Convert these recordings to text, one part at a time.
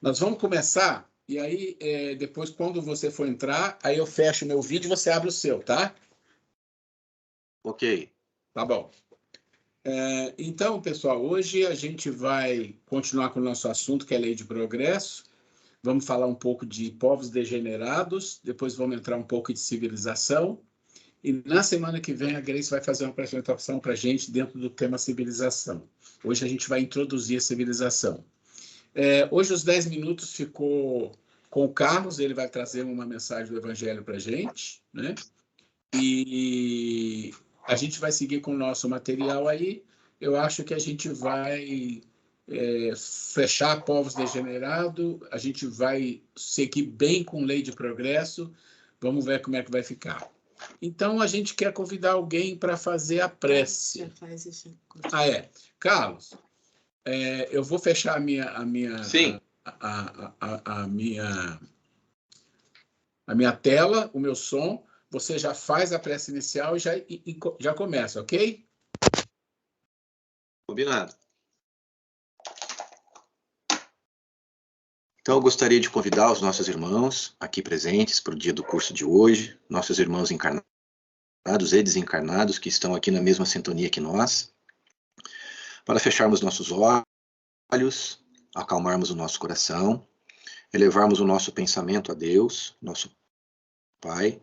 Nós vamos começar, e aí depois, quando você for entrar, aí eu fecho o meu vídeo e você abre o seu, tá? Ok. Tá bom. Então, pessoal, hoje a gente vai continuar com o nosso assunto, que é a Lei de Progresso. Vamos falar um pouco de povos degenerados, depois vamos entrar um pouco de civilização. E na semana que vem a Grace vai fazer uma apresentação para a gente dentro do tema civilização. Hoje a gente vai introduzir a civilização. Hoje os 10 minutos ficou com o Carlos, ele vai trazer uma mensagem do Evangelho para a gente, né? E a gente vai seguir com o nosso material aí. Eu acho que a gente vai fechar povos degenerados, a gente vai seguir bem com lei de progresso, vamos ver como é que vai ficar. Então, a gente quer convidar alguém para fazer a prece. Já faz isso. Carlos, eu vou fechar Sim. a minha tela, o meu som. Você já faz a prece inicial e já começa, ok? Combinado. Então, eu gostaria de convidar os nossos irmãos aqui presentes para o dia do curso de hoje, nossos irmãos encarnados e desencarnados que estão aqui na mesma sintonia que nós, para fecharmos nossos olhos, acalmarmos o nosso coração, elevarmos o nosso pensamento a Deus, nosso Pai,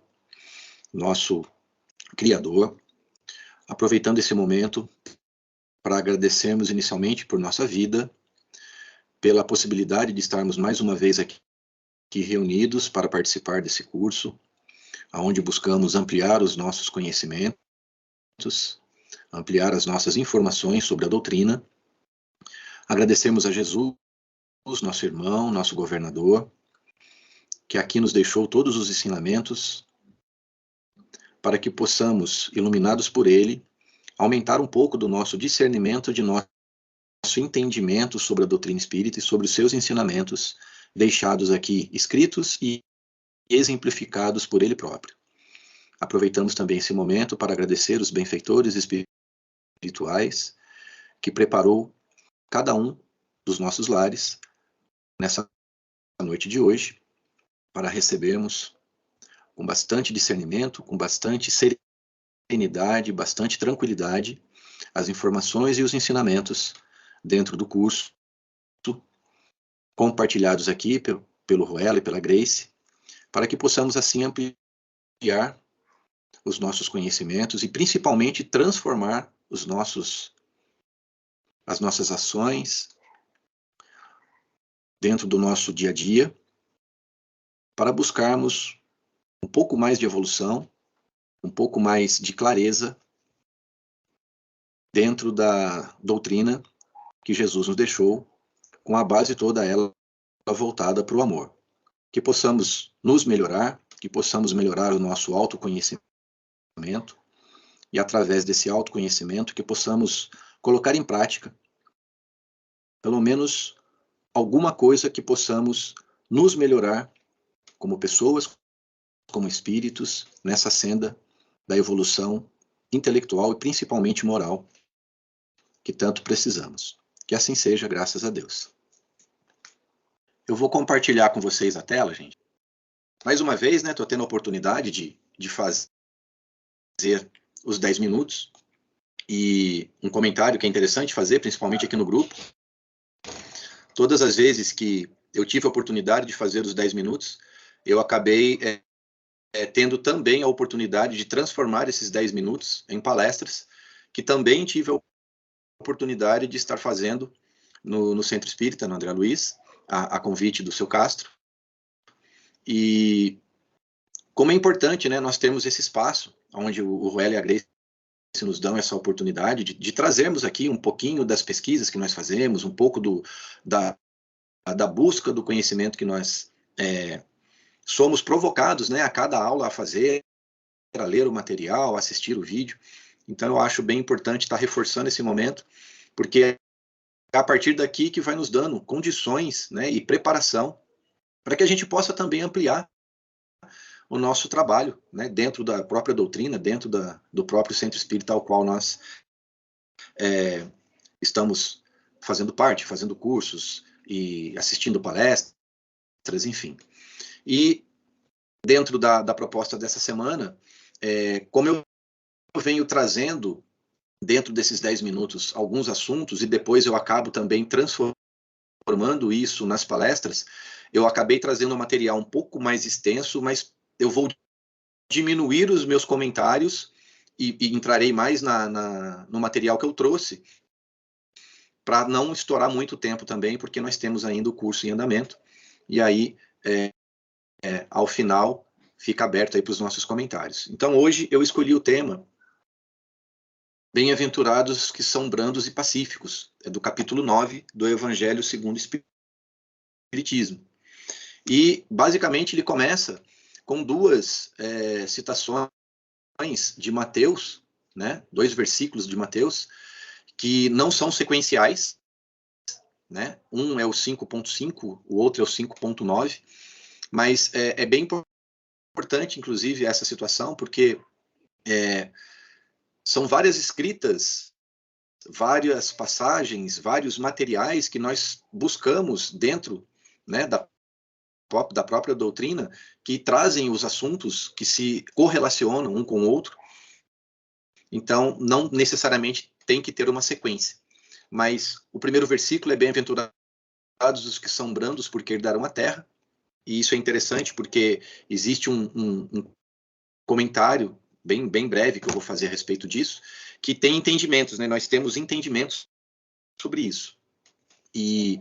nosso Criador, aproveitando esse momento para agradecermos inicialmente por nossa vida, pela possibilidade de estarmos mais uma vez aqui reunidos para participar desse curso, onde buscamos ampliar os nossos conhecimentos, ampliar as nossas informações sobre a doutrina. Agradecemos a Jesus, nosso irmão, nosso governador, que aqui nos deixou todos os ensinamentos para que possamos, iluminados por ele, aumentar um pouco do nosso discernimento, de nosso entendimento sobre a doutrina espírita e sobre os seus ensinamentos, deixados aqui escritos e exemplificados por ele próprio. Aproveitamos também esse momento para agradecer os benfeitores espirituais que preparou cada um dos nossos lares nessa noite de hoje para recebermos com bastante discernimento, com bastante serenidade, bastante tranquilidade as informações e os ensinamentos dentro do curso, compartilhados aqui pelo Ruela e pela Grace, para que possamos assim ampliar os nossos conhecimentos e principalmente transformar as nossas ações dentro do nosso dia a dia, para buscarmos um pouco mais de evolução, um pouco mais de clareza dentro da doutrina que Jesus nos deixou, com a base toda ela voltada para o amor. Que possamos nos melhorar, que possamos melhorar o nosso autoconhecimento e, através desse autoconhecimento, que possamos colocar em prática pelo menos alguma coisa que possamos nos melhorar como pessoas, como espíritos, nessa senda da evolução intelectual e principalmente moral que tanto precisamos. Que assim seja, graças a Deus. Eu vou compartilhar com vocês a tela, gente. Mais uma vez, né, estou tendo a oportunidade de fazer os 10 minutos. E um comentário que é interessante fazer, principalmente aqui no grupo. Todas as vezes que eu tive a oportunidade de fazer os 10 minutos, eu acabei tendo também a oportunidade de transformar esses 10 minutos em palestras, que também tive a oportunidade de estar fazendo no Centro Espírita, no André Luiz, a convite do seu Castro. E como é importante, né, nós termos esse espaço, onde o Ruela e a Grace nos dão essa oportunidade de trazermos aqui um pouquinho das pesquisas que nós fazemos, um pouco da busca do conhecimento que nós somos provocados, né, a cada aula a fazer, a ler o material, a assistir o vídeo. Então eu acho bem importante estar reforçando esse momento, porque é a partir daqui que vai nos dando condições, né, e preparação para que a gente possa também ampliar o nosso trabalho, né, dentro da própria doutrina, dentro do próprio Centro Espírita ao qual nós estamos fazendo parte, fazendo cursos e assistindo palestras, enfim. E dentro da proposta dessa semana, como eu venho trazendo, dentro desses 10 minutos, alguns assuntos, e depois eu acabo também transformando isso nas palestras, eu acabei trazendo um material um pouco mais extenso, mas eu vou diminuir os meus comentários e entrarei mais no material que eu trouxe, para não estourar muito tempo também, porque nós temos ainda o curso em andamento, e aí, ao final, fica aberto aí para os nossos comentários. Então, hoje eu escolhi o tema Bem-aventurados que são brandos e pacíficos, do capítulo 9 do Evangelho segundo o Espiritismo. E, basicamente, ele começa com duas citações de Mateus, né, 2 versículos de Mateus, que não são sequenciais, né? Um é o 5.5, o outro é o 5.9, mas é bem importante, inclusive, essa situação, porque são várias escritas, várias passagens, vários materiais que nós buscamos dentro, né, da própria doutrina, que trazem os assuntos que se correlacionam um com o outro. Então, não necessariamente tem que ter uma sequência. Mas o primeiro versículo é bem-aventurados os que são brandos, porque herdarão a terra. E isso é interessante, porque existe um comentário bem breve que eu vou fazer a respeito disso, que tem entendimentos, né? Nós temos entendimentos sobre isso. E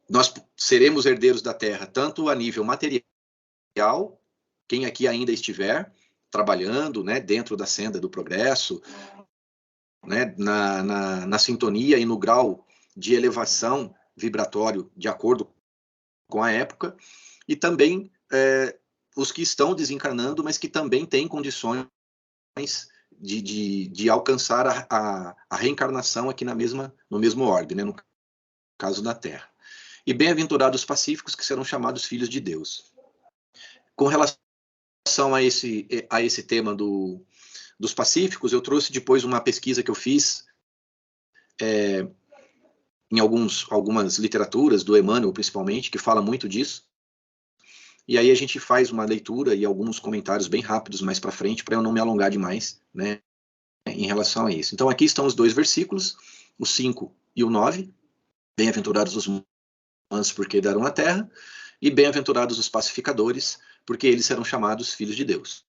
nós seremos herdeiros da terra, tanto a nível material, quem aqui ainda estiver trabalhando, né, dentro da senda do progresso, né, na sintonia e no grau de elevação vibratório de acordo com a época, e também os que estão desencarnando, mas que também têm condições de alcançar a reencarnação aqui no mesmo orbe, né, no caso da Terra. E bem-aventurados os pacíficos, que serão chamados filhos de Deus. Com relação a esse tema dos pacíficos, eu trouxe depois uma pesquisa que eu fiz em algumas literaturas, do Emmanuel principalmente, que fala muito disso. E aí a gente faz uma leitura e alguns comentários bem rápidos mais para frente, para eu não me alongar demais, né, em relação a isso. Então aqui estão os 2 versículos, o 5 e o 9. Bem-aventurados os mansos, porque herdarão a terra, e bem-aventurados os pacificadores, porque eles serão chamados filhos de Deus.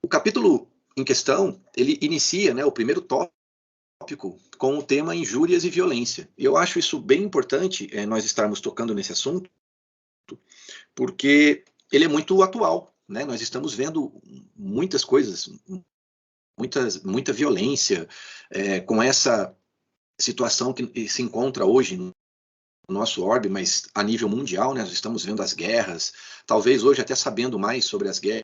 O capítulo em questão, ele inicia, né, o primeiro tópico com o tema injúrias e violência. Eu acho isso bem importante, nós estarmos tocando nesse assunto, porque ele é muito atual, né? Nós estamos vendo muitas coisas, muita violência, com essa situação que se encontra hoje no nosso orbe, mas a nível mundial, né? Nós estamos vendo as guerras, talvez hoje até sabendo mais sobre as guerras,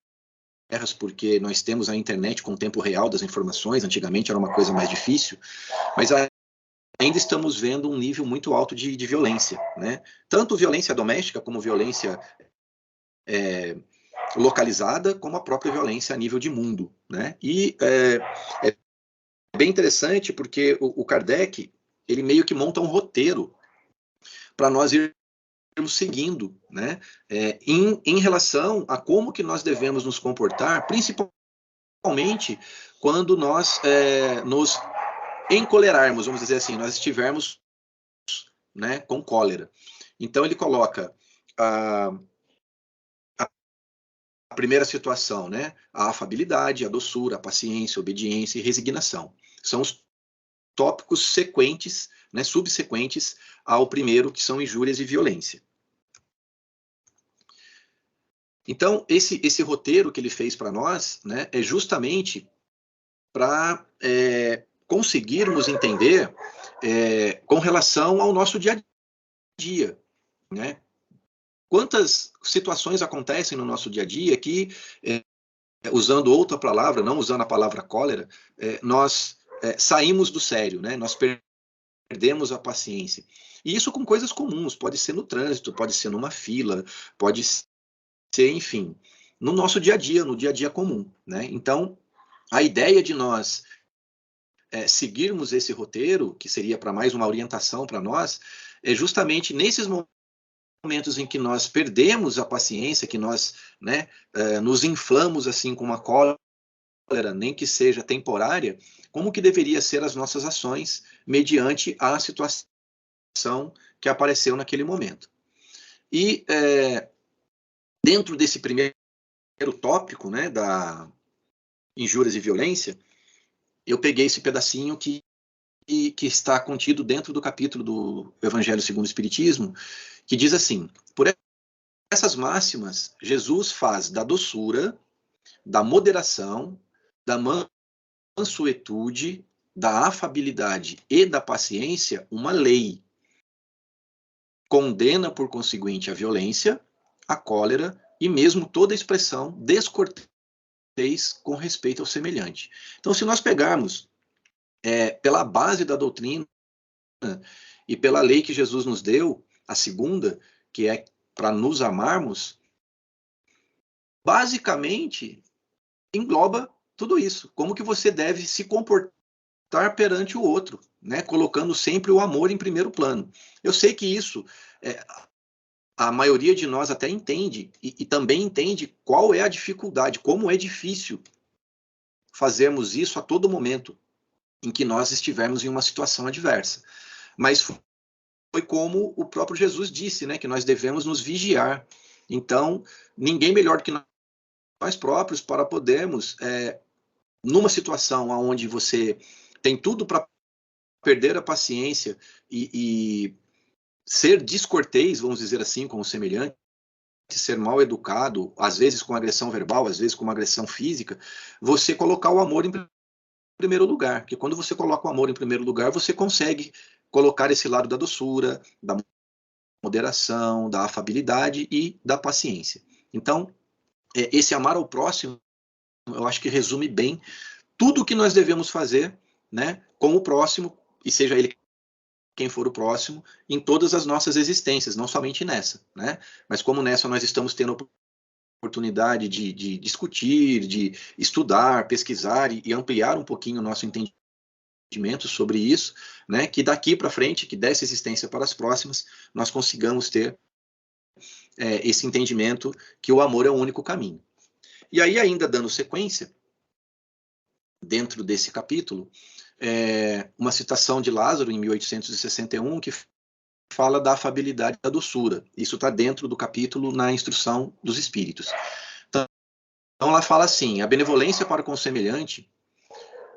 porque nós temos a internet com o tempo real das informações, antigamente era uma coisa mais difícil, mas ainda estamos vendo um nível muito alto de violência, né? Tanto violência doméstica como violência localizada, como a própria violência a nível de mundo, né? E é bem interessante porque o Kardec, ele meio que monta um roteiro para nós irmos seguindo, né? Em relação a como que nós devemos nos comportar, principalmente quando nós nos encolerarmos, vamos dizer assim, nós estivermos, né, com cólera. Então ele coloca a primeira situação, né, a afabilidade, a doçura, a paciência, a obediência e resignação. São os tópicos sequentes, né, subsequentes ao primeiro, que são injúrias e violência. Então, esse roteiro que ele fez para nós, né, é justamente para conseguirmos entender com relação ao nosso dia a dia, né? Quantas situações acontecem no nosso dia a dia que, usando outra palavra, não usando a palavra cólera, nós saímos do sério, né? Nós perdemos a paciência. E isso com coisas comuns, pode ser no trânsito, pode ser numa fila, pode ser, enfim, no nosso dia a dia, no dia a dia comum, né? Então, a ideia de nós seguirmos esse roteiro, que seria para mais uma orientação para nós, é justamente nesses momentos em que nós perdemos a paciência, que nós, né, nos inflamos assim com uma cólera, nem que seja temporária, como que deveria ser as nossas ações mediante a situação que apareceu naquele momento. E dentro desse primeiro tópico, né, da injúrias e violência, eu peguei esse pedacinho que está contido dentro do capítulo do Evangelho segundo o Espiritismo, que diz assim: por essas máximas, Jesus faz da doçura, da moderação, da mansuetude, da afabilidade e da paciência uma lei. Condena, por conseguinte, a violência, a cólera e mesmo toda expressão descortês com respeito ao semelhante. Então, se nós pegarmos pela base da doutrina e pela lei que Jesus nos deu, a segunda, que é para nos amarmos, basicamente engloba tudo isso. Como que você deve se comportar perante o outro, né? Colocando sempre o amor em primeiro plano. Eu sei que isso a maioria de nós até entende, e também entende qual é a dificuldade, como é difícil fazermos isso a todo momento em que nós estivermos em uma situação adversa. Mas foi como o próprio Jesus disse, né, que nós devemos nos vigiar. Então, ninguém melhor do que nós próprios para podermos, numa situação onde você tem tudo para perder a paciência e ser descortês, vamos dizer assim, com o semelhante, ser mal educado, às vezes com agressão verbal, às vezes com uma agressão física, você colocar o amor em primeiro lugar. Porque quando você coloca o amor em primeiro lugar, você consegue colocar esse lado da doçura, da moderação, da afabilidade e da paciência. Então, esse amar ao próximo, eu acho que resume bem tudo o que nós devemos fazer, né, com o próximo, e seja ele quem for o próximo, em todas as nossas existências, não somente nessa, né? Mas como nessa nós estamos tendo a oportunidade de discutir, de estudar, pesquisar e ampliar um pouquinho o nosso entendimento sobre isso, né? Que daqui para frente, que dessa existência para as próximas, nós consigamos ter esse entendimento que o amor é o único caminho. E aí, ainda dando sequência, dentro desse capítulo, uma citação de Lázaro, em 1861, que fala da afabilidade e da doçura. Isso está dentro do capítulo na Instrução dos Espíritos. Então, ela fala assim: a benevolência para com o semelhante,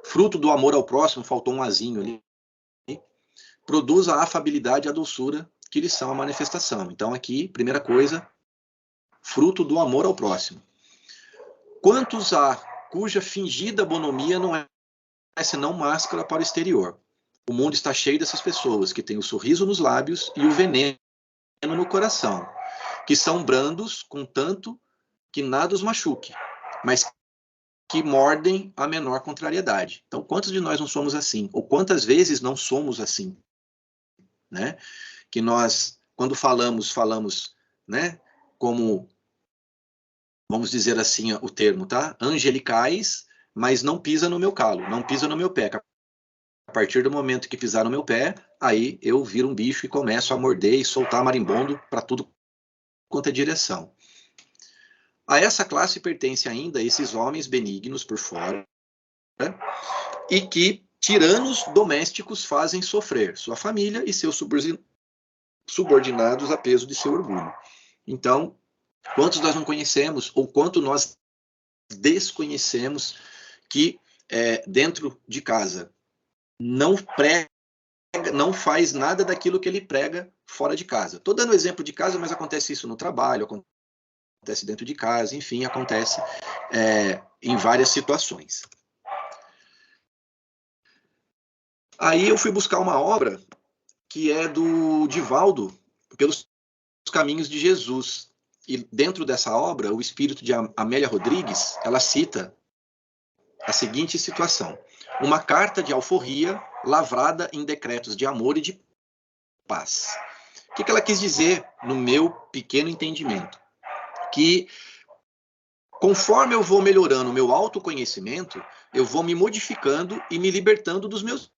fruto do amor ao próximo, faltou um azinho ali, produz a afabilidade e a doçura, que lhes são a manifestação. Então, aqui, primeira coisa, fruto do amor ao próximo. Quantos há cuja fingida bonomia não é senão máscara para o exterior? O mundo está cheio dessas pessoas que têm o sorriso nos lábios e o veneno no coração, que são brandos, contanto que nada os machuque, mas que mordem a menor contrariedade. Então, quantos de nós não somos assim? Ou quantas vezes não somos assim? Né? Que nós, quando falamos, né, como, vamos dizer assim o termo, tá? Angelicais, mas não pisa no meu calo, não pisa no meu pé. A partir do momento que pisar no meu pé, aí eu viro um bicho e começo a morder e soltar marimbondo para tudo quanto é direção. A essa classe pertence ainda esses homens benignos por fora, né? E que tiranos domésticos fazem sofrer sua família e seus subordinados a peso de seu orgulho. Então, quantos nós não conhecemos, ou quanto nós desconhecemos que dentro de casa não prega, não faz nada daquilo que ele prega fora de casa. Estou dando exemplo de casa, mas acontece isso no trabalho, acontece dentro de casa, enfim, acontece em várias situações. Aí eu fui buscar uma obra que é do Divaldo, Pelos Caminhos de Jesus. E dentro dessa obra, o espírito de Amélia Rodrigues, ela cita a seguinte situação: uma carta de alforria lavrada em decretos de amor e de paz. O que ela quis dizer, no meu pequeno entendimento? Que conforme eu vou melhorando o meu autoconhecimento, eu vou me modificando e me libertando dos meus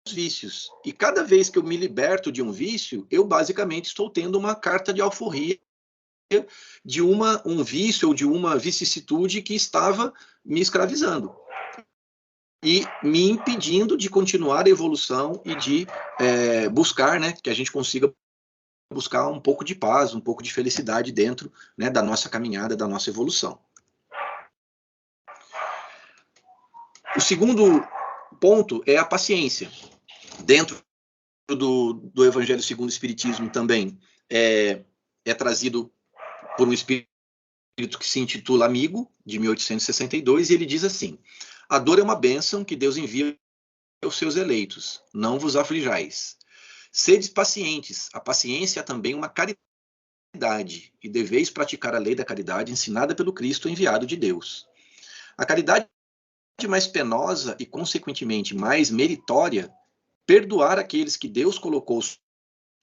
vícios. E cada vez que eu me liberto de um vício, eu basicamente estou tendo uma carta de alforria de um vício ou de uma vicissitude que estava me escravizando e me impedindo de continuar a evolução e de buscar, né, que a gente consiga buscar um pouco de paz, um pouco de felicidade dentro, né, da nossa caminhada, da nossa evolução. O segundo ponto é a paciência. Dentro do Evangelho segundo o Espiritismo também é trazido por um espírito que se intitula Amigo, de 1862, e ele diz assim: a dor é uma bênção que Deus envia aos seus eleitos, não vos aflijais. Sedes pacientes, a paciência é também uma caridade, e deveis praticar a lei da caridade ensinada pelo Cristo enviado de Deus. A caridade mais penosa e, consequentemente, mais meritória, perdoar aqueles que Deus colocou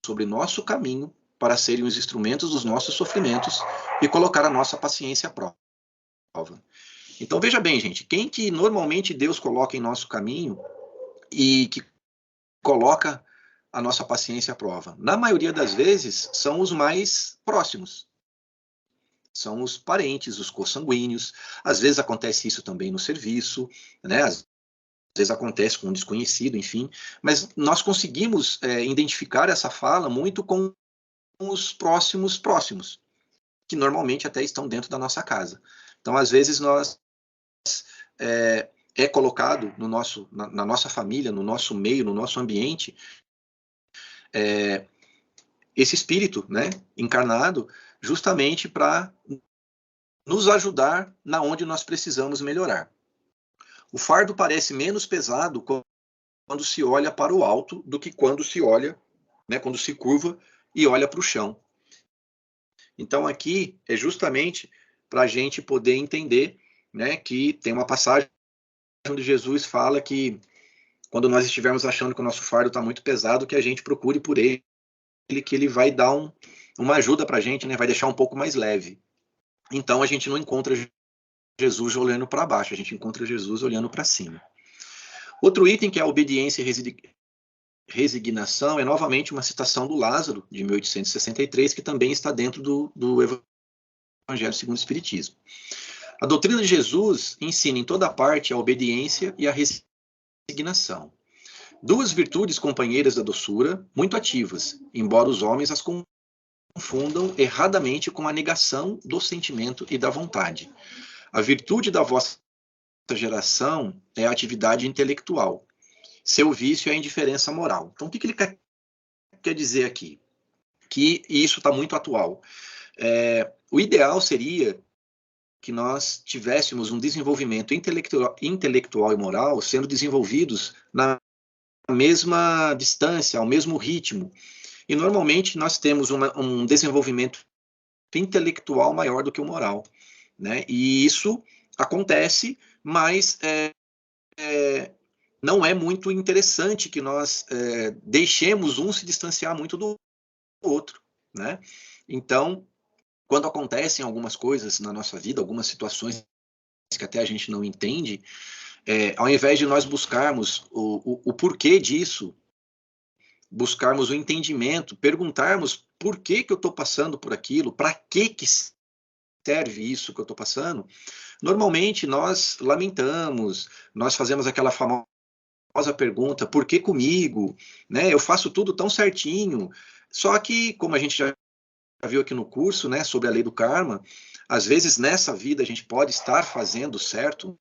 sobre nosso caminho para serem os instrumentos dos nossos sofrimentos e colocar a nossa paciência à prova. Então, veja bem, gente, quem que normalmente Deus coloca em nosso caminho e que coloca a nossa paciência à prova? Na maioria das vezes, são os mais próximos. São os parentes, os consanguíneos. Às vezes acontece isso também no serviço, né? Às vezes acontece com um desconhecido, enfim. Mas nós conseguimos identificar essa fala muito com os próximos, que normalmente até estão dentro da nossa casa. Então, às vezes, nós é colocado na nossa família, no nosso meio, no nosso ambiente, esse espírito, né, encarnado, justamente para nos ajudar na onde nós precisamos melhorar. O fardo parece menos pesado quando se olha para o alto do que quando se olha, né, quando se curva e olha para o chão. Então aqui é justamente para a gente poder entender, né, que tem uma passagem onde Jesus fala que quando nós estivermos achando que o nosso fardo está muito pesado, que a gente procure por ele, que ele vai dar uma ajuda para a gente, né, vai deixar um pouco mais leve. Então a gente não encontra Jesus olhando para baixo, a gente encontra Jesus olhando para cima. Outro item que é a obediência e resignação é novamente uma citação do Lázaro, de 1863, que também está dentro do Evangelho segundo o Espiritismo. A doutrina de Jesus ensina em toda parte a obediência e a resignação. Duas virtudes companheiras da doçura, muito ativas, embora os homens as confundam erradamente com a negação do sentimento e da vontade. A virtude da vossa geração é a atividade intelectual. Seu vício é a indiferença moral. Então, o que ele quer dizer aqui? Que isso está muito atual. O ideal seria que nós tivéssemos um desenvolvimento intelectual e moral sendo desenvolvidos na mesma distância, ao mesmo ritmo. E, normalmente, nós temos um desenvolvimento intelectual maior do que o moral, né? E isso acontece, mas não é muito interessante que nós deixemos um se distanciar muito do outro, né? Então, quando acontecem algumas coisas na nossa vida, algumas situações que até a gente não entende, ao invés de nós buscarmos o porquê disso, buscarmos o entendimento, perguntarmos por que eu estou passando por aquilo, para que serve isso que eu estou passando, normalmente nós lamentamos, nós fazemos aquela famosa pergunta, por que comigo? Né? Eu faço tudo tão certinho. Só que, como a gente já viu aqui no curso, né, sobre a lei do karma, às vezes nessa vida a gente pode estar fazendo certo,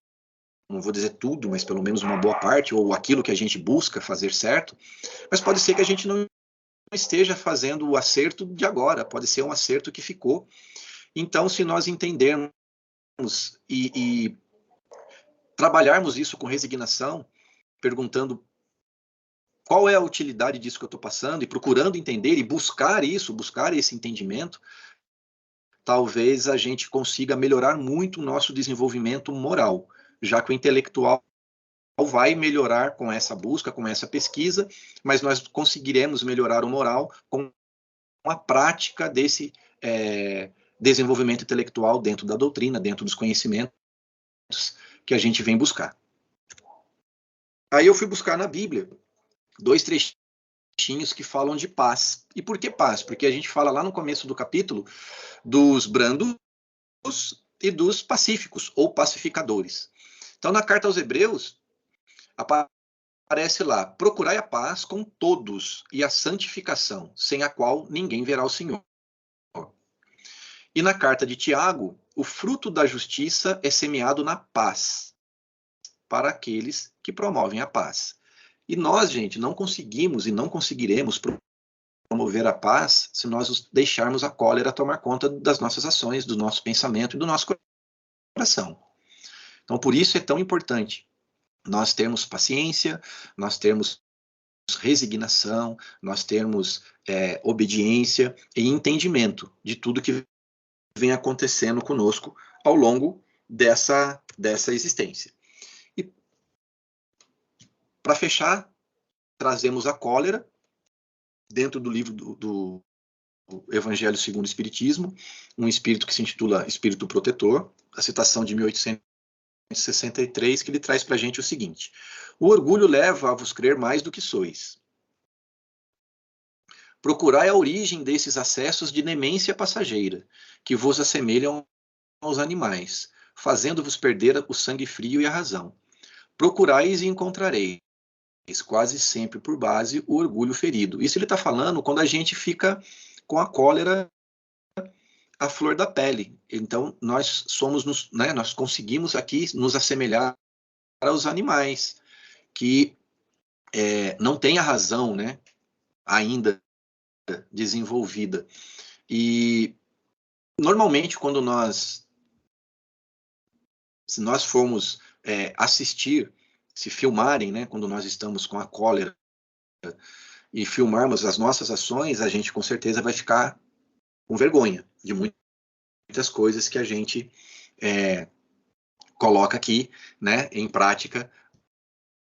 não vou dizer tudo, mas pelo menos uma boa parte, ou aquilo que a gente busca fazer certo, mas pode ser que a gente não esteja fazendo o acerto de agora, pode ser um acerto que ficou. Então, se nós entendermos e trabalharmos isso com resignação, perguntando qual é a utilidade disso que eu estou passando, e procurando entender e buscar esse entendimento, talvez a gente consiga melhorar muito o nosso desenvolvimento moral, já que o intelectual vai melhorar com essa busca, com essa pesquisa, mas nós conseguiremos melhorar o moral com a prática desenvolvimento intelectual dentro da doutrina, dentro dos conhecimentos que a gente vem buscar. Aí eu fui buscar na Bíblia 2 trechinhos que falam de paz. E por que paz? Porque a gente fala lá no começo do capítulo dos brandos e dos pacíficos, ou pacificadores. Então, na carta aos Hebreus, aparece lá: procurai a paz com todos e a santificação, sem a qual ninguém verá o Senhor. E na carta de Tiago, o fruto da justiça é semeado na paz, para aqueles que promovem a paz. E nós, gente, não conseguimos e não conseguiremos promover a paz se nós deixarmos a cólera tomar conta das nossas ações, do nosso pensamento e do nosso coração. Então, por isso é tão importante nós termos paciência, nós termos resignação, nós termos obediência e entendimento de tudo que vem acontecendo conosco ao longo dessa existência. E, para fechar, trazemos a cólera dentro do livro do Evangelho segundo o Espiritismo, um espírito que se intitula Espírito Protetor, a citação de 1863, que ele traz para a gente o seguinte: o orgulho leva a vos crer mais do que sois. Procurai a origem desses acessos de demência passageira, que vos assemelham aos animais, fazendo-vos perder o sangue frio e a razão. Procurais e encontrareis, quase sempre por base, o orgulho ferido. Isso ele está falando quando a gente fica com a cólera à flor da pele. Então, nós somos, nós conseguimos aqui nos assemelhar aos animais, que não têm a razão, ainda desenvolvida. E, normalmente, se nós formos assistir, se filmarem, quando nós estamos com a cólera, e filmarmos as nossas ações, a gente com certeza vai ficar com vergonha de muitas coisas que a gente coloca aqui, em prática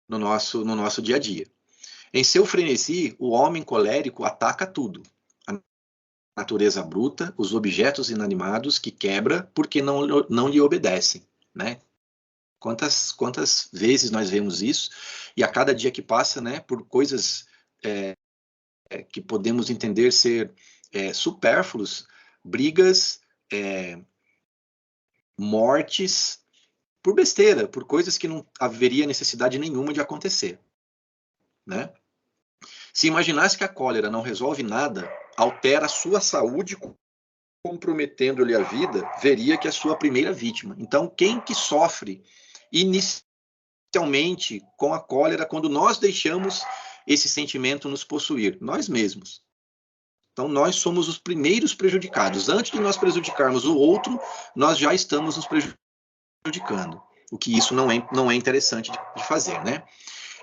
no nosso dia a dia. Em seu frenesi, o homem colérico ataca tudo: a natureza bruta, os objetos inanimados que quebra porque não lhe obedecem, Quantas vezes nós vemos isso, e a cada dia que passa, por coisas que podemos entender ser supérfluos, brigas, mortes, por besteira, por coisas que não haveria necessidade nenhuma de acontecer. Se imaginasse que a cólera não resolve nada, altera a sua saúde, comprometendo-lhe a vida, veria que é a sua primeira vítima. Então, quem que sofre inicialmente com a cólera quando nós deixamos esse sentimento nos possuir? Nós mesmos. Então, nós somos os primeiros prejudicados. Antes de nós prejudicarmos o outro, nós já estamos nos prejudicando. O que isso não é interessante de fazer,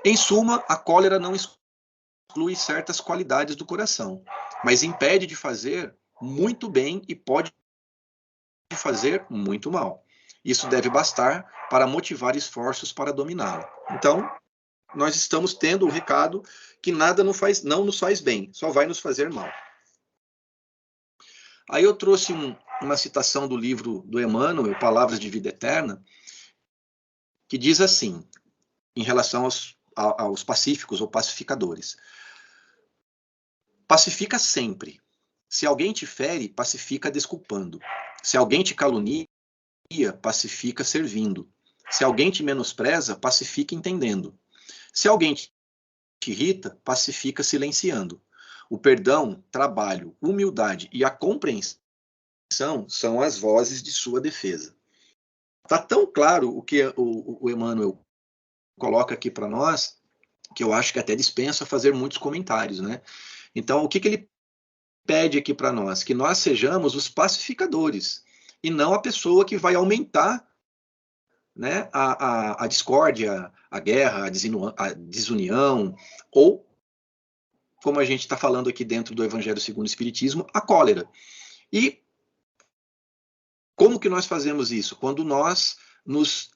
Em suma, a cólera não exclui certas qualidades do coração, mas impede de fazer muito bem e pode fazer muito mal. Isso deve bastar para motivar esforços para dominá-la. Então, nós estamos tendo o recado que nada não nos faz bem, só vai nos fazer mal. Aí eu trouxe uma citação do livro do Emmanuel, Palavras de Vida Eterna, que diz assim, em relação aos pacíficos ou pacificadores: pacifica sempre. Se alguém te fere, pacifica desculpando. Se alguém te calunia, pacifica servindo. Se alguém te menospreza, pacifica entendendo. Se alguém te irrita, pacifica silenciando. O perdão, trabalho, humildade e a compreensão são as vozes de sua defesa. Está tão claro o que o Emmanuel coloca aqui para nós, que eu acho que até dispensa fazer muitos comentários, Então, o que ele pede aqui para nós? Que nós sejamos os pacificadores, e não a pessoa que vai aumentar a discórdia, a guerra, a desunião, ou, como a gente está falando aqui dentro do Evangelho segundo o Espiritismo, a cólera. E como que nós fazemos isso? Quando nós nos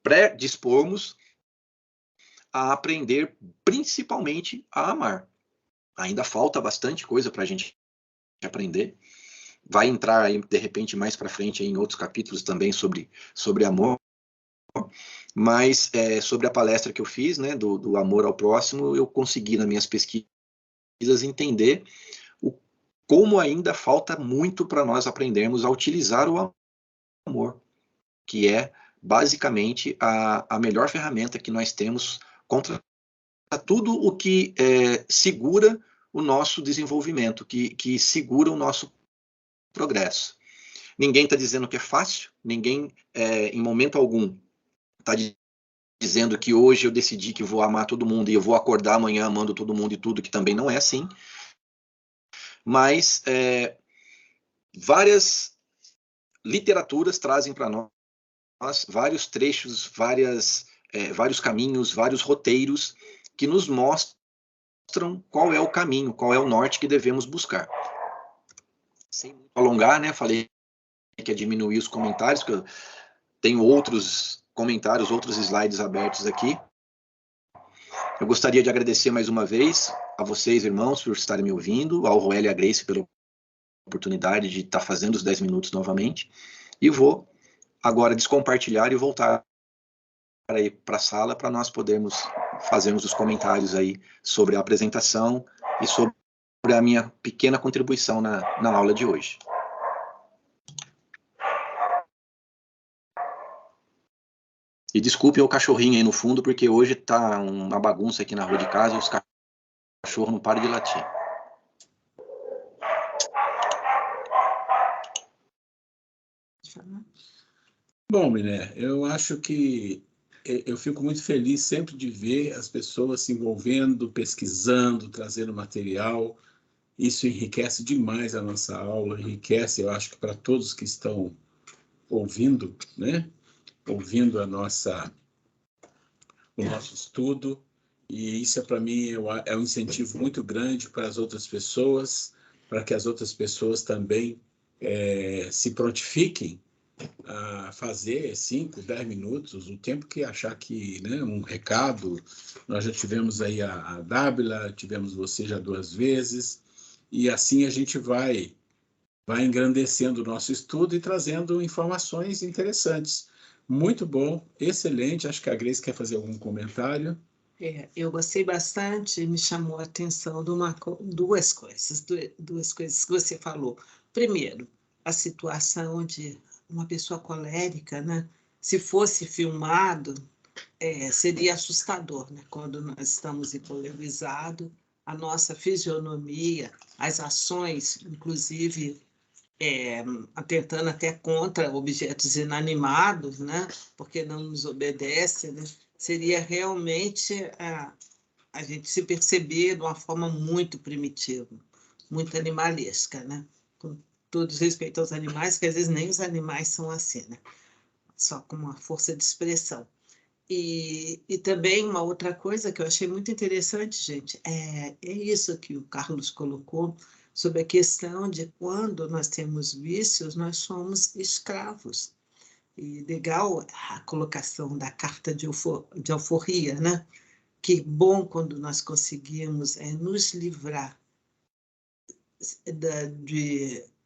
predispomos a aprender, principalmente, a amar. Ainda falta bastante coisa para a gente aprender, vai entrar aí, de repente, mais para frente em outros capítulos também sobre amor, mas sobre a palestra que eu fiz, né, do amor ao próximo, eu consegui, nas minhas pesquisas, entender como ainda falta muito para nós aprendermos a utilizar o amor, que é basicamente a melhor ferramenta que nós temos contra tudo o que segura o nosso desenvolvimento, que segura o nosso progresso. Ninguém está dizendo que é fácil, ninguém, em momento algum, está dizendo que hoje eu decidi que vou amar todo mundo e eu vou acordar amanhã amando todo mundo e tudo, que também não é assim. Mas várias literaturas trazem para nós vários trechos, vários caminhos, vários roteiros que nos mostram qual é o caminho, qual é o norte que devemos buscar. Sem alongar, né? Falei que ia diminuir os comentários, que eu tenho outros comentários, outros slides abertos aqui. Eu gostaria de agradecer mais uma vez a vocês, irmãos, por estarem me ouvindo, ao Roel e a Grace pela oportunidade de estar fazendo os 10 minutos novamente, e vou agora descompartilhar e voltar aí para a sala para nós podermos fazermos os comentários aí sobre a apresentação e sobre a minha pequena contribuição na aula de hoje. E desculpem o cachorrinho aí no fundo, porque hoje tá uma bagunça aqui na rua de casa e os cachorros não param de latir. Bom, Miné, eu acho que eu fico muito feliz sempre de ver as pessoas se envolvendo, pesquisando, trazendo material. Isso enriquece demais a nossa aula, enriquece, eu acho que para todos que estão ouvindo, né? Ouvindo o nosso estudo. E isso, para mim, é um incentivo muito grande para as outras pessoas, para que as outras pessoas também se prontifiquem a fazer 5, 10 minutos, o tempo que achar que, né, um recado. Nós já tivemos aí a Dábila, tivemos você já 2 vezes, e assim a gente vai engrandecendo o nosso estudo e trazendo informações interessantes. Muito bom, excelente. Acho que a Grace quer fazer algum comentário. Eu gostei bastante, me chamou a atenção de duas coisas que você falou. Primeiro, a situação de uma pessoa colérica, né? Se fosse filmado, seria assustador, né? Quando nós estamos hipolergizados, a nossa fisionomia, as ações, inclusive atentando até contra objetos inanimados, né? Porque não nos obedecem, né? Seria realmente a gente se perceber de uma forma muito primitiva, muito animalesca, né? Com todo respeito aos animais, que às vezes nem os animais são assim, né? Só com uma força de expressão. E também uma outra coisa que eu achei muito interessante, gente, é isso que o Carlos colocou sobre a questão de quando nós temos vícios, nós somos escravos. E legal a colocação da carta de alforria, né? Que bom quando nós conseguimos nos livrar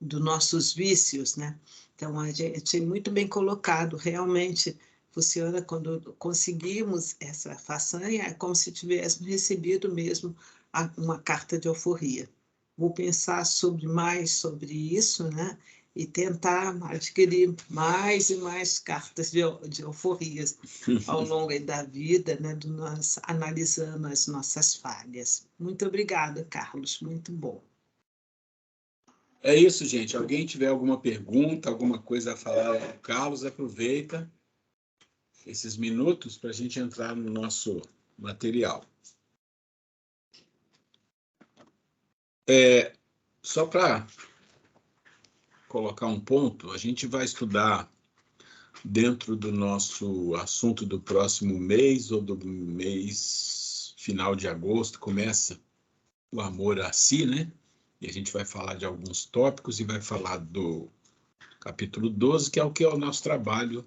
dos nossos vícios, né? Então, a gente é muito bem colocado, realmente funciona quando conseguimos essa façanha, é como se tivéssemos recebido mesmo uma carta de alforria. Vou pensar mais sobre isso, né? E tentar adquirir mais e mais cartas de alforrias ao longo da vida, né? Nós analisando as nossas falhas. Muito obrigada, Carlos, muito bom. É isso, gente. Alguém tiver alguma pergunta, alguma coisa a falar, Carlos, aproveita esses minutos para a gente entrar no nosso material. Só para colocar um ponto, a gente vai estudar dentro do nosso assunto do próximo mês ou do mês final de agosto, começa o amor a si, né? E a gente vai falar de alguns tópicos e vai falar do capítulo 12, que é o nosso trabalho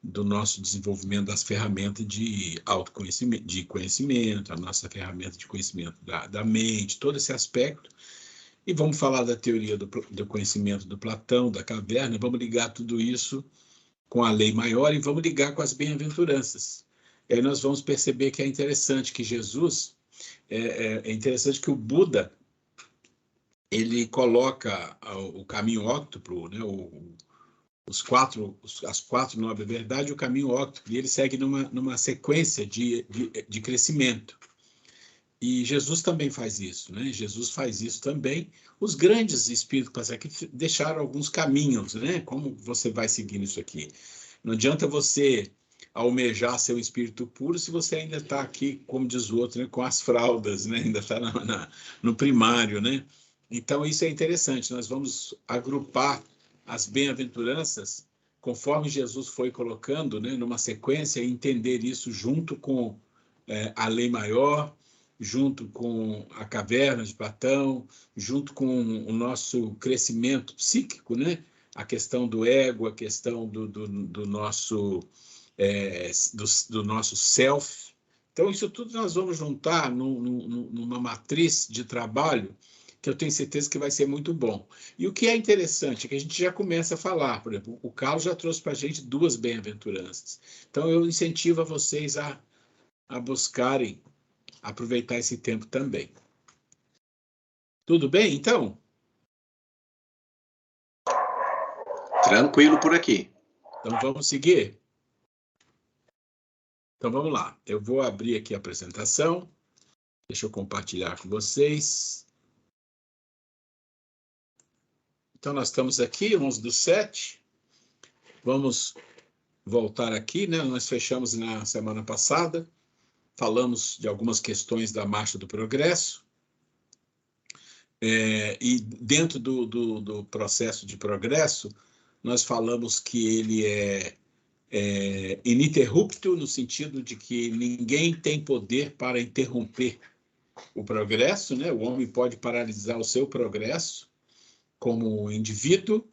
do nosso desenvolvimento das ferramentas de autoconhecimento, de conhecimento, a nossa ferramenta de conhecimento da mente, todo esse aspecto. E vamos falar da teoria do conhecimento do Platão, da caverna, vamos ligar tudo isso com a lei maior e vamos ligar com as bem-aventuranças. E aí nós vamos perceber que é interessante que Jesus, é interessante que o Buda, ele coloca o caminho óctuplo, né, as quatro nobres verdades, o caminho óctuplo, e ele segue numa sequência de crescimento. E Jesus também faz isso, né? Jesus faz isso também. Os grandes espíritos passaram aqui deixaram alguns caminhos, né? Como você vai seguindo isso aqui? Não adianta você almejar ser um espírito puro se você ainda está aqui, como diz o outro, né? Com as fraldas, né? Ainda está no primário, né? Então, isso é interessante. Nós vamos agrupar as bem-aventuranças conforme Jesus foi colocando, né? Numa sequência, e entender isso junto com a lei maior, junto com a caverna de Platão, junto com o nosso crescimento psíquico, né? A questão do ego, a questão do nosso self. Então, isso tudo nós vamos juntar numa matriz de trabalho que eu tenho certeza que vai ser muito bom. E o que é interessante é que a gente já começa a falar, por exemplo, o Carlos já trouxe para a gente 2 bem-aventuranças. Então, eu incentivo a vocês a buscarem aproveitar esse tempo também. Tudo bem, então? Tranquilo por aqui. Então, vamos seguir? Então, vamos lá. Eu vou abrir aqui a apresentação. Deixa eu compartilhar com vocês. Então, nós estamos aqui, 11/7. Vamos voltar aqui, né? Nós fechamos na semana passada. Falamos de algumas questões da Marcha do Progresso. E dentro do processo de progresso, nós falamos que ele é ininterrupto, no sentido de que ninguém tem poder para interromper o progresso, né? O homem pode paralisar o seu progresso como indivíduo,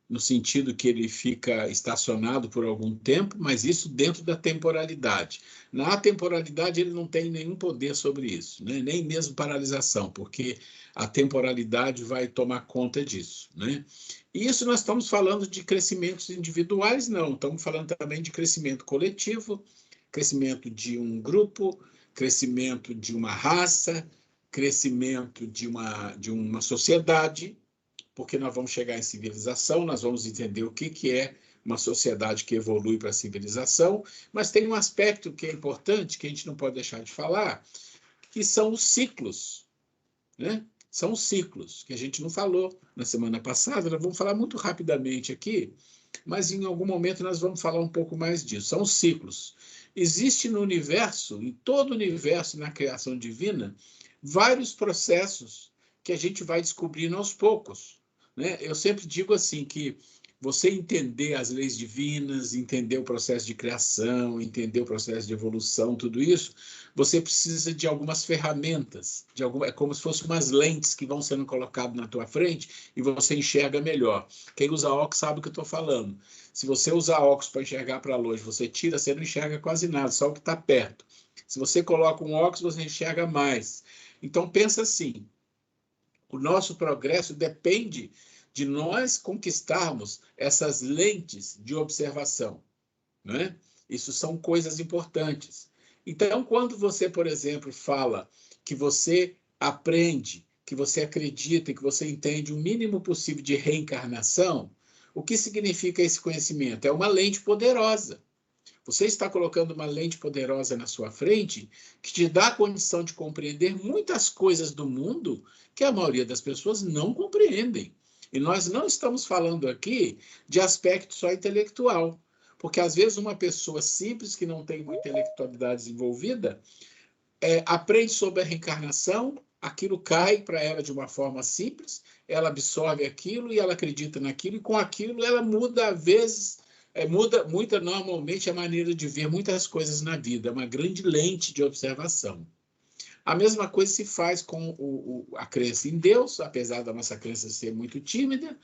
no sentido que ele fica estacionado por algum tempo, mas isso dentro da temporalidade. Na atemporalidade, ele não tem nenhum poder sobre isso, né? Nem mesmo paralisação, porque a temporalidade vai tomar conta disso, né? E isso nós estamos falando de crescimentos individuais, não. Estamos falando também de crescimento coletivo, crescimento de um grupo, crescimento de uma raça, crescimento de uma sociedade, porque nós vamos chegar em civilização, nós vamos entender o que é uma sociedade que evolui para a civilização, mas tem um aspecto que é importante, que a gente não pode deixar de falar, que são os ciclos, né? São os ciclos, que a gente não falou na semana passada, nós vamos falar muito rapidamente aqui, mas em algum momento nós vamos falar um pouco mais disso. São os ciclos. Existe no universo, em todo o universo, na criação divina, vários processos que a gente vai descobrindo aos poucos, né? Eu sempre digo assim, que você entender as leis divinas, entender o processo de criação, entender o processo de evolução, tudo isso, você precisa de algumas ferramentas, é como se fossem umas lentes que vão sendo colocadas na tua frente e você enxerga melhor. Quem usa óculos sabe o que eu estou falando. Se você usar óculos para enxergar para longe, você tira, você não enxerga quase nada, só o que está perto. Se você coloca um óculos, você enxerga mais. Então, pensa assim, o nosso progresso depende de nós conquistarmos essas lentes de observação, né? Isso são coisas importantes. Então, quando você, por exemplo, fala que você aprende, que você acredita, que você entende o mínimo possível de reencarnação, o que significa esse conhecimento? É uma lente poderosa. Você está colocando uma lente poderosa na sua frente que te dá a condição de compreender muitas coisas do mundo que a maioria das pessoas não compreendem. E nós não estamos falando aqui de aspecto só intelectual, porque às vezes uma pessoa simples que não tem uma intelectualidade desenvolvida aprende sobre a reencarnação, aquilo cai para ela de uma forma simples, ela absorve aquilo e ela acredita naquilo, e com aquilo ela muda, às vezes, muda muito normalmente a maneira de ver muitas coisas na vida, é uma grande lente de observação. A mesma coisa se faz com a crença em Deus, apesar da nossa crença ser muito tímida,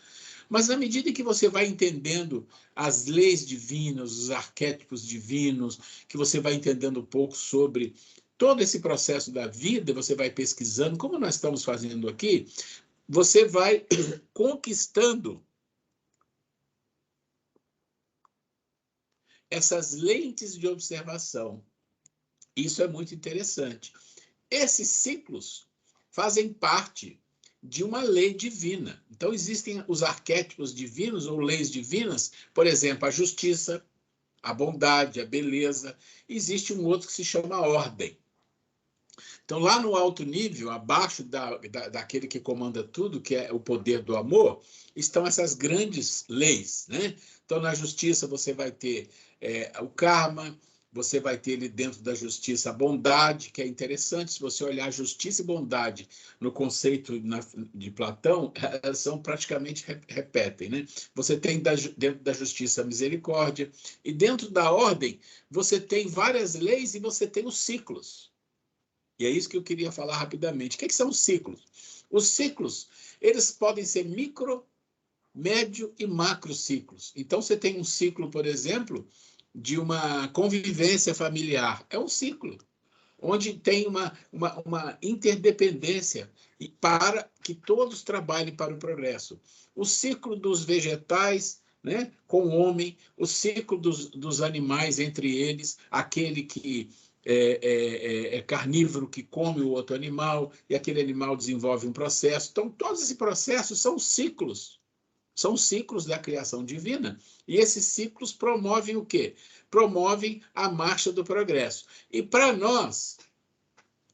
mas na medida que você vai entendendo as leis divinas, os arquétipos divinos, que você vai entendendo um pouco sobre todo esse processo da vida, você vai pesquisando, como nós estamos fazendo aqui, você vai conquistando essas lentes de observação. Isso é muito interessante. Esses ciclos fazem parte de uma lei divina. Então, existem os arquétipos divinos ou leis divinas, por exemplo, a justiça, a bondade, a beleza. Existe um outro que se chama ordem. Então, lá no alto nível, abaixo daquele que comanda tudo, que é o poder do amor, estão essas grandes leis, né? Então, na justiça, você vai ter o karma, você vai ter ali dentro da justiça a bondade, que é interessante, se você olhar justiça e bondade no conceito de Platão, elas são praticamente repetem, né? Você tem dentro da justiça a misericórdia, e dentro da ordem, você tem várias leis e você tem os ciclos. E é isso que eu queria falar rapidamente. O que são os ciclos? Os ciclos, eles podem ser micro, médio e macro ciclos. Então, você tem um ciclo, por exemplo, de uma convivência familiar. É um ciclo, onde tem uma interdependência para que todos trabalhem para o progresso. O ciclo dos vegetais, né, com o homem, o ciclo dos animais entre eles, aquele que é carnívoro que come o outro animal, e aquele animal desenvolve um processo. Então, todos esses processos são ciclos. São ciclos da criação divina. E esses ciclos promovem o quê? Promovem a marcha do progresso. E para nós,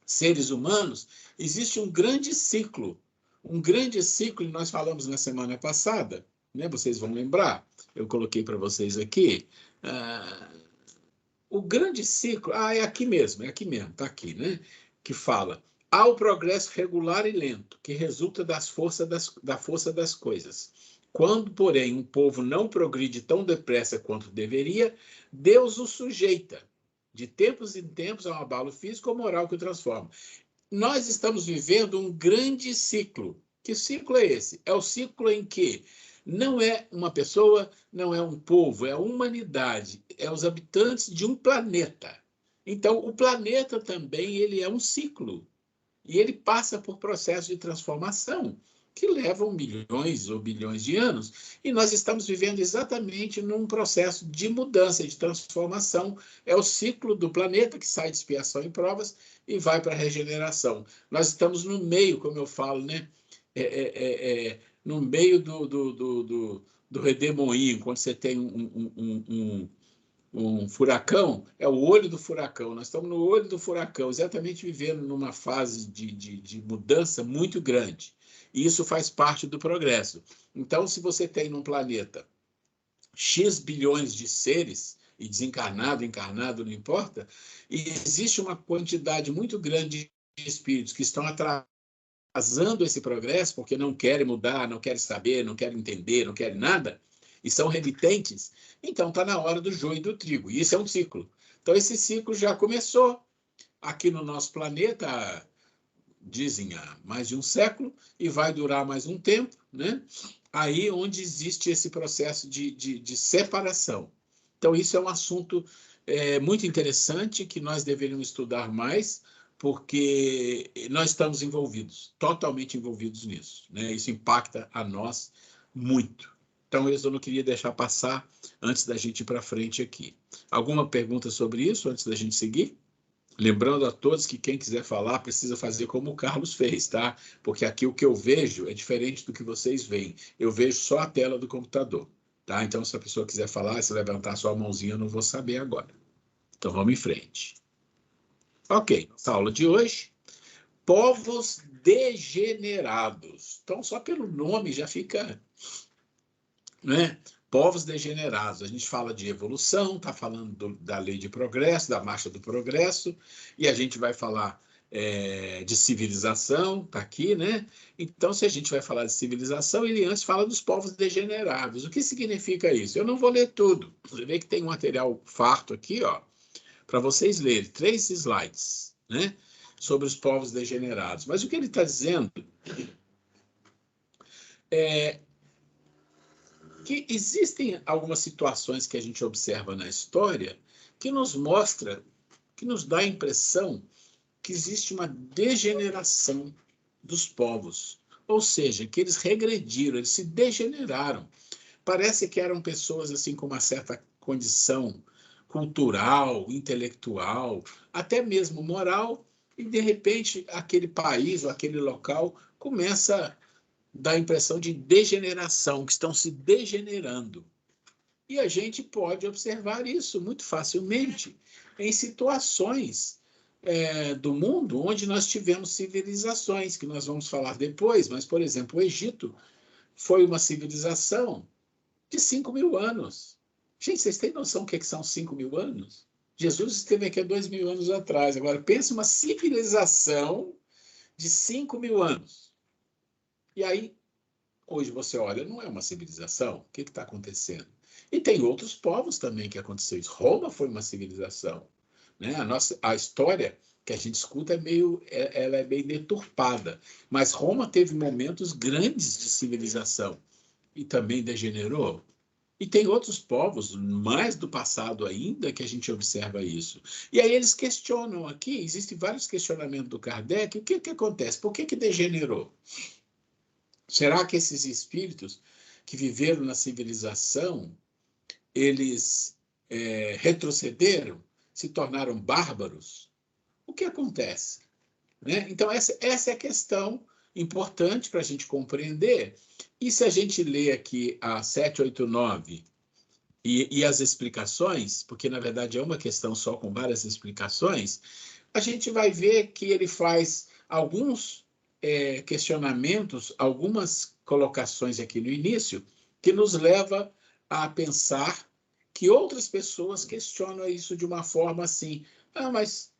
seres humanos, existe um grande ciclo. Um grande ciclo, e nós falamos na semana passada, né? Vocês vão lembrar, eu coloquei para vocês aqui. O grande ciclo, é aqui mesmo, está aqui, né? Que fala: há o progresso regular e lento, que resulta da força das coisas. Quando, porém, um povo não progride tão depressa quanto deveria, Deus o sujeita, de tempos em tempos, a um abalo físico ou moral que o transforma. Nós estamos vivendo um grande ciclo. Que ciclo é esse? É o ciclo em que não é uma pessoa, não é um povo, é a humanidade, é os habitantes de um planeta. Então, o planeta também ele é um ciclo. E ele passa por processos de transformação que levam milhões ou bilhões de anos. E nós estamos vivendo exatamente num processo de mudança, de transformação. É o ciclo do planeta que sai de expiação e provas e vai para a regeneração. Nós estamos no meio, como eu falo, né? No meio do redemoinho, quando você tem um furacão, é o olho do furacão. Nós estamos no olho do furacão, exatamente vivendo numa fase de mudança muito grande. E isso faz parte do progresso. Então, se você tem num planeta X bilhões de seres, e desencarnado, encarnado, não importa, e existe uma quantidade muito grande de espíritos que estão atrasando esse progresso, porque não querem mudar, não querem saber, não querem entender, não querem nada, e são remitentes, então está na hora do joio e do trigo. E isso é um ciclo. Então, esse ciclo já começou aqui no nosso planeta, dizem há mais de um século, e vai durar mais um tempo, né? Aí onde existe esse processo de separação. Então, isso é um assunto muito interessante que nós deveríamos estudar mais, porque nós estamos envolvidos, totalmente envolvidos nisso, né? Isso impacta a nós muito. Então, eu não queria deixar passar antes da gente ir para frente aqui. Alguma pergunta sobre isso, antes da gente seguir? Lembrando a todos que quem quiser falar precisa fazer como o Carlos fez, tá? Porque aqui o que eu vejo é diferente do que vocês veem. Eu vejo só a tela do computador, tá? Então, se a pessoa quiser falar, se levantar sua mãozinha, eu não vou saber agora. Então, vamos em frente. Ok, nossa aula de hoje, povos degenerados. Então, só pelo nome já fica, né? Povos degenerados. A gente fala de evolução, está falando da lei de progresso, da marcha do progresso, e a gente vai falar de civilização, está aqui, né? Então, se a gente vai falar de civilização, ele antes fala dos povos degenerados. O que significa isso? Eu não vou ler tudo. Você vê que tem um material farto aqui, ó, para vocês lerem, 3 slides, né? Sobre os povos degenerados. Mas o que ele está dizendo é que existem algumas situações que a gente observa na história que nos mostra, que nos dá a impressão que existe uma degeneração dos povos. Ou seja, que eles regrediram, eles se degeneraram. Parece que eram pessoas assim com uma certa condição cultural, intelectual, até mesmo moral, e de repente aquele país ou aquele local começa a dar a impressão de degeneração, que estão se degenerando. E a gente pode observar isso muito facilmente em situações do mundo onde nós tivemos civilizações, que nós vamos falar depois, mas, por exemplo, o Egito foi uma civilização de 5.000 anos. Gente, vocês têm noção do que são 5.000 anos? Jesus esteve aqui há 2.000 anos atrás. Agora, pense uma civilização de 5.000 anos. E aí, hoje você olha, não é uma civilização. O que está acontecendo? E tem outros povos também que aconteceu isso. Roma foi uma civilização, né? A história que a gente escuta ela é meio deturpada. Mas Roma teve momentos grandes de civilização e também degenerou. E tem outros povos, mais do passado ainda, que a gente observa isso. E aí eles questionam aqui, existem vários questionamentos do Kardec, o que acontece? Por que degenerou? Será que esses espíritos que viveram na civilização, eles retrocederam, se tornaram bárbaros? O que acontece? Né? Então, essa é a questão importante para a gente compreender. E se a gente lê aqui a 789 e as explicações, porque na verdade é uma questão só com várias explicações, a gente vai ver que ele faz alguns questionamentos, algumas colocações aqui no início, que nos leva a pensar que outras pessoas questionam isso de uma forma assim, mas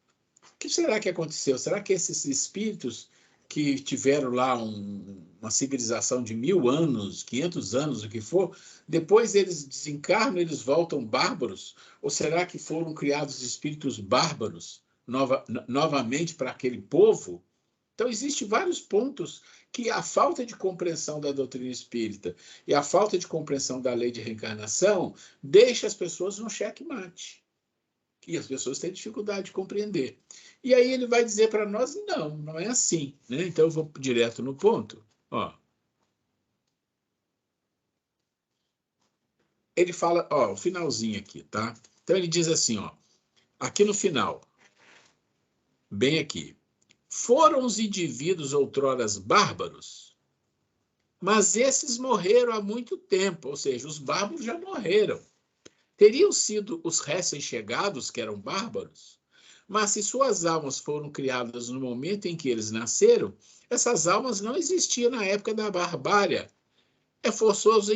o que será que aconteceu? Será que esses espíritos que tiveram lá uma civilização de 1.000 anos, 500 anos, o que for, depois eles desencarnam, eles voltam bárbaros? Ou será que foram criados espíritos bárbaros novamente para aquele povo? Então, existem vários pontos que a falta de compreensão da doutrina espírita e a falta de compreensão da lei de reencarnação deixa as pessoas no xeque-mate. E as pessoas têm dificuldade de compreender. E aí ele vai dizer para nós, não é assim. Né? Então, eu vou direto no ponto. Ó. Ele fala, o finalzinho aqui, tá? Então, ele diz assim, aqui no final, bem aqui. Foram os indivíduos outroras bárbaros, mas esses morreram há muito tempo, ou seja, os bárbaros já morreram. Teriam sido os recém-chegados que eram bárbaros? Mas se suas almas foram criadas no momento em que eles nasceram, essas almas não existiam na época da barbárie. É forçoso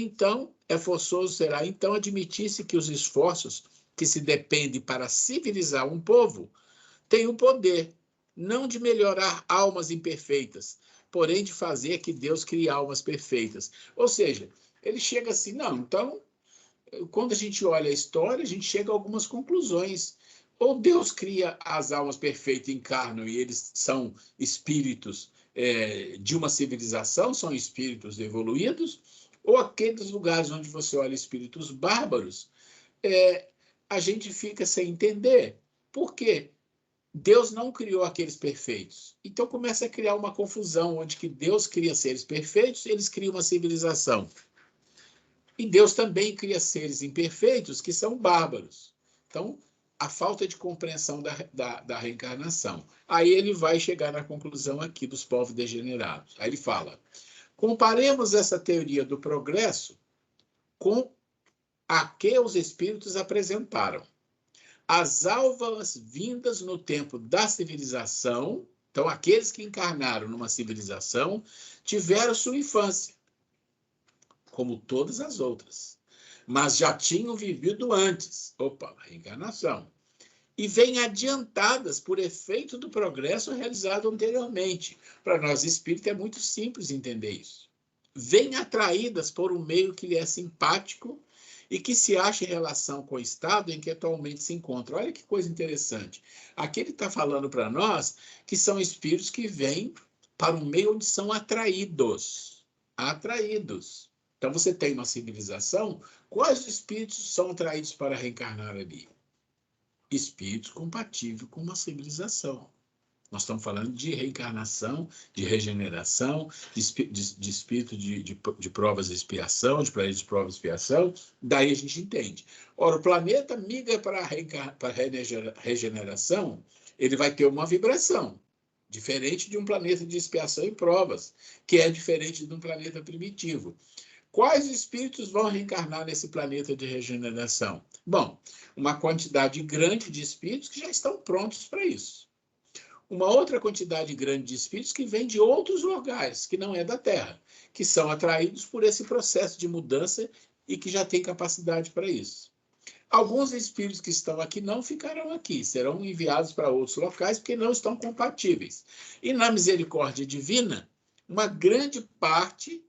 será então admitir-se que os esforços que se dependem para civilizar um povo têm o poder, não de melhorar almas imperfeitas, porém de fazer que Deus crie almas perfeitas. Ou seja, ele chega assim, então, quando a gente olha a história, a gente chega a algumas conclusões. Ou Deus cria as almas perfeitas, encarnam, e eles são espíritos de uma civilização, são espíritos evoluídos, ou aqueles lugares onde você olha espíritos bárbaros, a gente fica sem entender. Por quê? Deus não criou aqueles perfeitos. Então começa a criar uma confusão, onde que Deus cria seres perfeitos, eles criam uma civilização. E Deus também cria seres imperfeitos que são bárbaros. Então, a falta de compreensão da reencarnação. Aí ele vai chegar na conclusão aqui dos povos degenerados. Aí ele fala, comparemos essa teoria do progresso com a que os espíritos apresentaram. As almas vindas no tempo da civilização, então aqueles que encarnaram numa civilização, tiveram sua infância, como todas as outras, mas já tinham vivido antes. Reencarnação. E vêm adiantadas por efeito do progresso realizado anteriormente. Para nós espíritas é muito simples entender isso. Vêm atraídas por um meio que lhe é simpático e que se acha em relação com o estado em que atualmente se encontra. Olha que coisa interessante. Aqui ele está falando para nós que são espíritos que vêm para um meio onde são atraídos. Atraídos. Então, você tem uma civilização, quais espíritos são atraídos para reencarnar ali? Espíritos compatíveis com uma civilização. Nós estamos falando de reencarnação, de regeneração, de espírito de provas e expiação, de planeta de provas e expiação. Daí a gente entende. Ora, o planeta migra para a regeneração, ele vai ter uma vibração, diferente de um planeta de expiação e provas, que é diferente de um planeta primitivo. Quais espíritos vão reencarnar nesse planeta de regeneração? Bom, uma quantidade grande de espíritos que já estão prontos para isso. Uma outra quantidade grande de espíritos que vem de outros lugares, que não é da Terra, que são atraídos por esse processo de mudança e que já têm capacidade para isso. Alguns espíritos que estão aqui não ficarão aqui, serão enviados para outros locais porque não estão compatíveis. E na misericórdia divina, uma grande parte,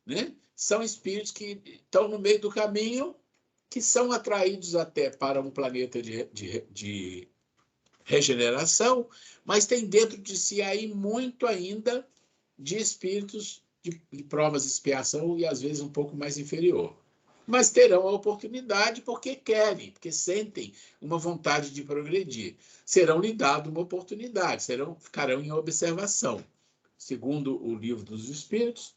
né, são espíritos que estão no meio do caminho, que são atraídos até para um planeta de regeneração, mas tem dentro de si aí muito ainda de espíritos de provas de expiação e às vezes um pouco mais inferior. Mas terão a oportunidade porque querem, porque sentem uma vontade de progredir. Serão lhe dado uma oportunidade, ficarão em observação. Segundo o livro dos Espíritos,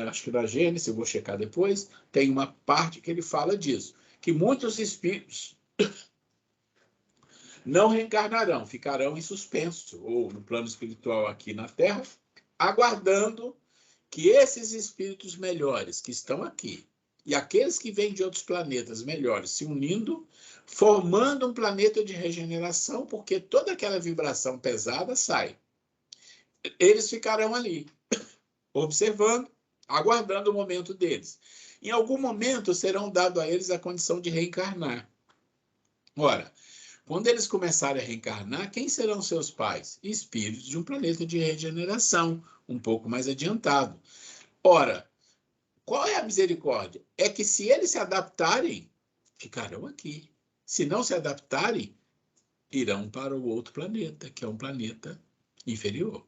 acho que da Gênesis, eu vou checar depois, tem uma parte que ele fala disso, que muitos espíritos não reencarnarão, ficarão em suspenso, ou no plano espiritual aqui na Terra, aguardando que esses espíritos melhores que estão aqui, e aqueles que vêm de outros planetas melhores se unindo, formando um planeta de regeneração, porque toda aquela vibração pesada sai. Eles ficarão ali, observando, aguardando o momento deles. Em algum momento serão dado a eles a condição de reencarnar. Ora, quando eles começarem a reencarnar, quem serão seus pais? Espíritos de um planeta de regeneração, um pouco mais adiantado. Ora, qual é a misericórdia? É que se eles se adaptarem, ficarão aqui. Se não se adaptarem, irão para o outro planeta, que é um planeta inferior.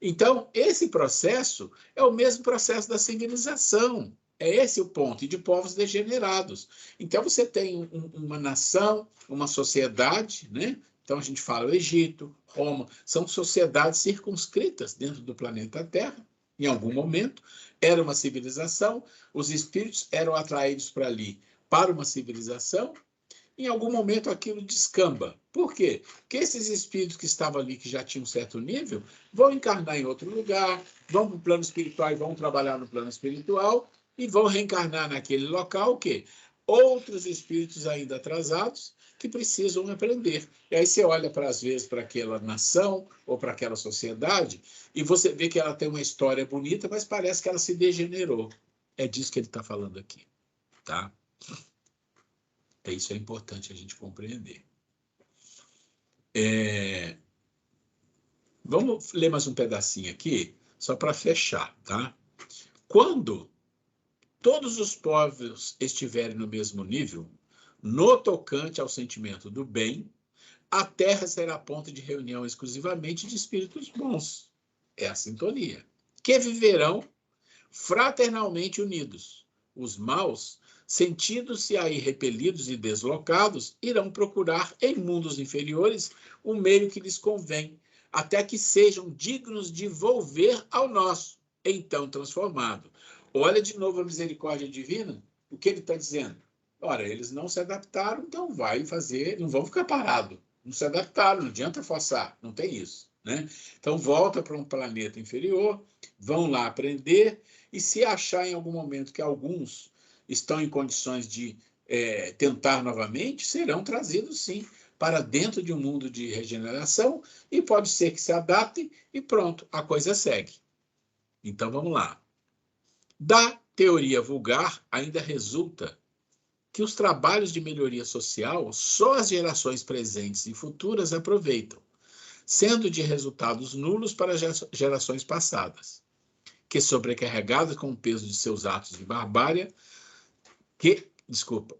Então, esse processo é o mesmo processo da civilização. É esse o ponto, e de povos degenerados. Então, você tem uma nação, uma sociedade, né? Então, a gente fala o Egito, Roma, são sociedades circunscritas dentro do planeta Terra. Em algum momento, era uma civilização, os espíritos eram atraídos para ali, para uma civilização. Em algum momento aquilo descamba. Por quê? Porque esses espíritos que estavam ali, que já tinham um certo nível, vão encarnar em outro lugar, vão para o plano espiritual e vão trabalhar no plano espiritual, e vão reencarnar naquele local o quê? Outros espíritos ainda atrasados que precisam aprender. E aí você olha, às vezes, para aquela nação ou para aquela sociedade e você vê que ela tem uma história bonita, mas parece que ela se degenerou. É disso que ele está falando aqui. Tá? Isso é importante a gente compreender. Vamos ler mais um pedacinho aqui, só para fechar. Tá? Quando todos os povos estiverem no mesmo nível, no tocante ao sentimento do bem, a Terra será ponto de reunião exclusivamente de espíritos bons. É a sintonia. Que viverão fraternalmente unidos. Os maus, sentindo-se aí repelidos e deslocados, irão procurar em mundos inferiores o meio que lhes convém, até que sejam dignos de volver ao nosso, então transformado. Olha de novo a misericórdia divina, o que ele está dizendo? Ora, eles não se adaptaram, então vai fazer, não vão ficar parados. Não se adaptaram, não adianta forçar, não tem isso. Né? Então, volta para um planeta inferior, vão lá aprender, e se achar em algum momento que alguns estão em condições de tentar novamente, serão trazidos, sim, para dentro de um mundo de regeneração, e pode ser que se adaptem, e pronto, a coisa segue. Então, vamos lá. Da teoria vulgar, ainda resulta que os trabalhos de melhoria social só as gerações presentes e futuras aproveitam, sendo de resultados nulos para gerações passadas, que sobrecarregadas com o peso de seus atos de barbárie,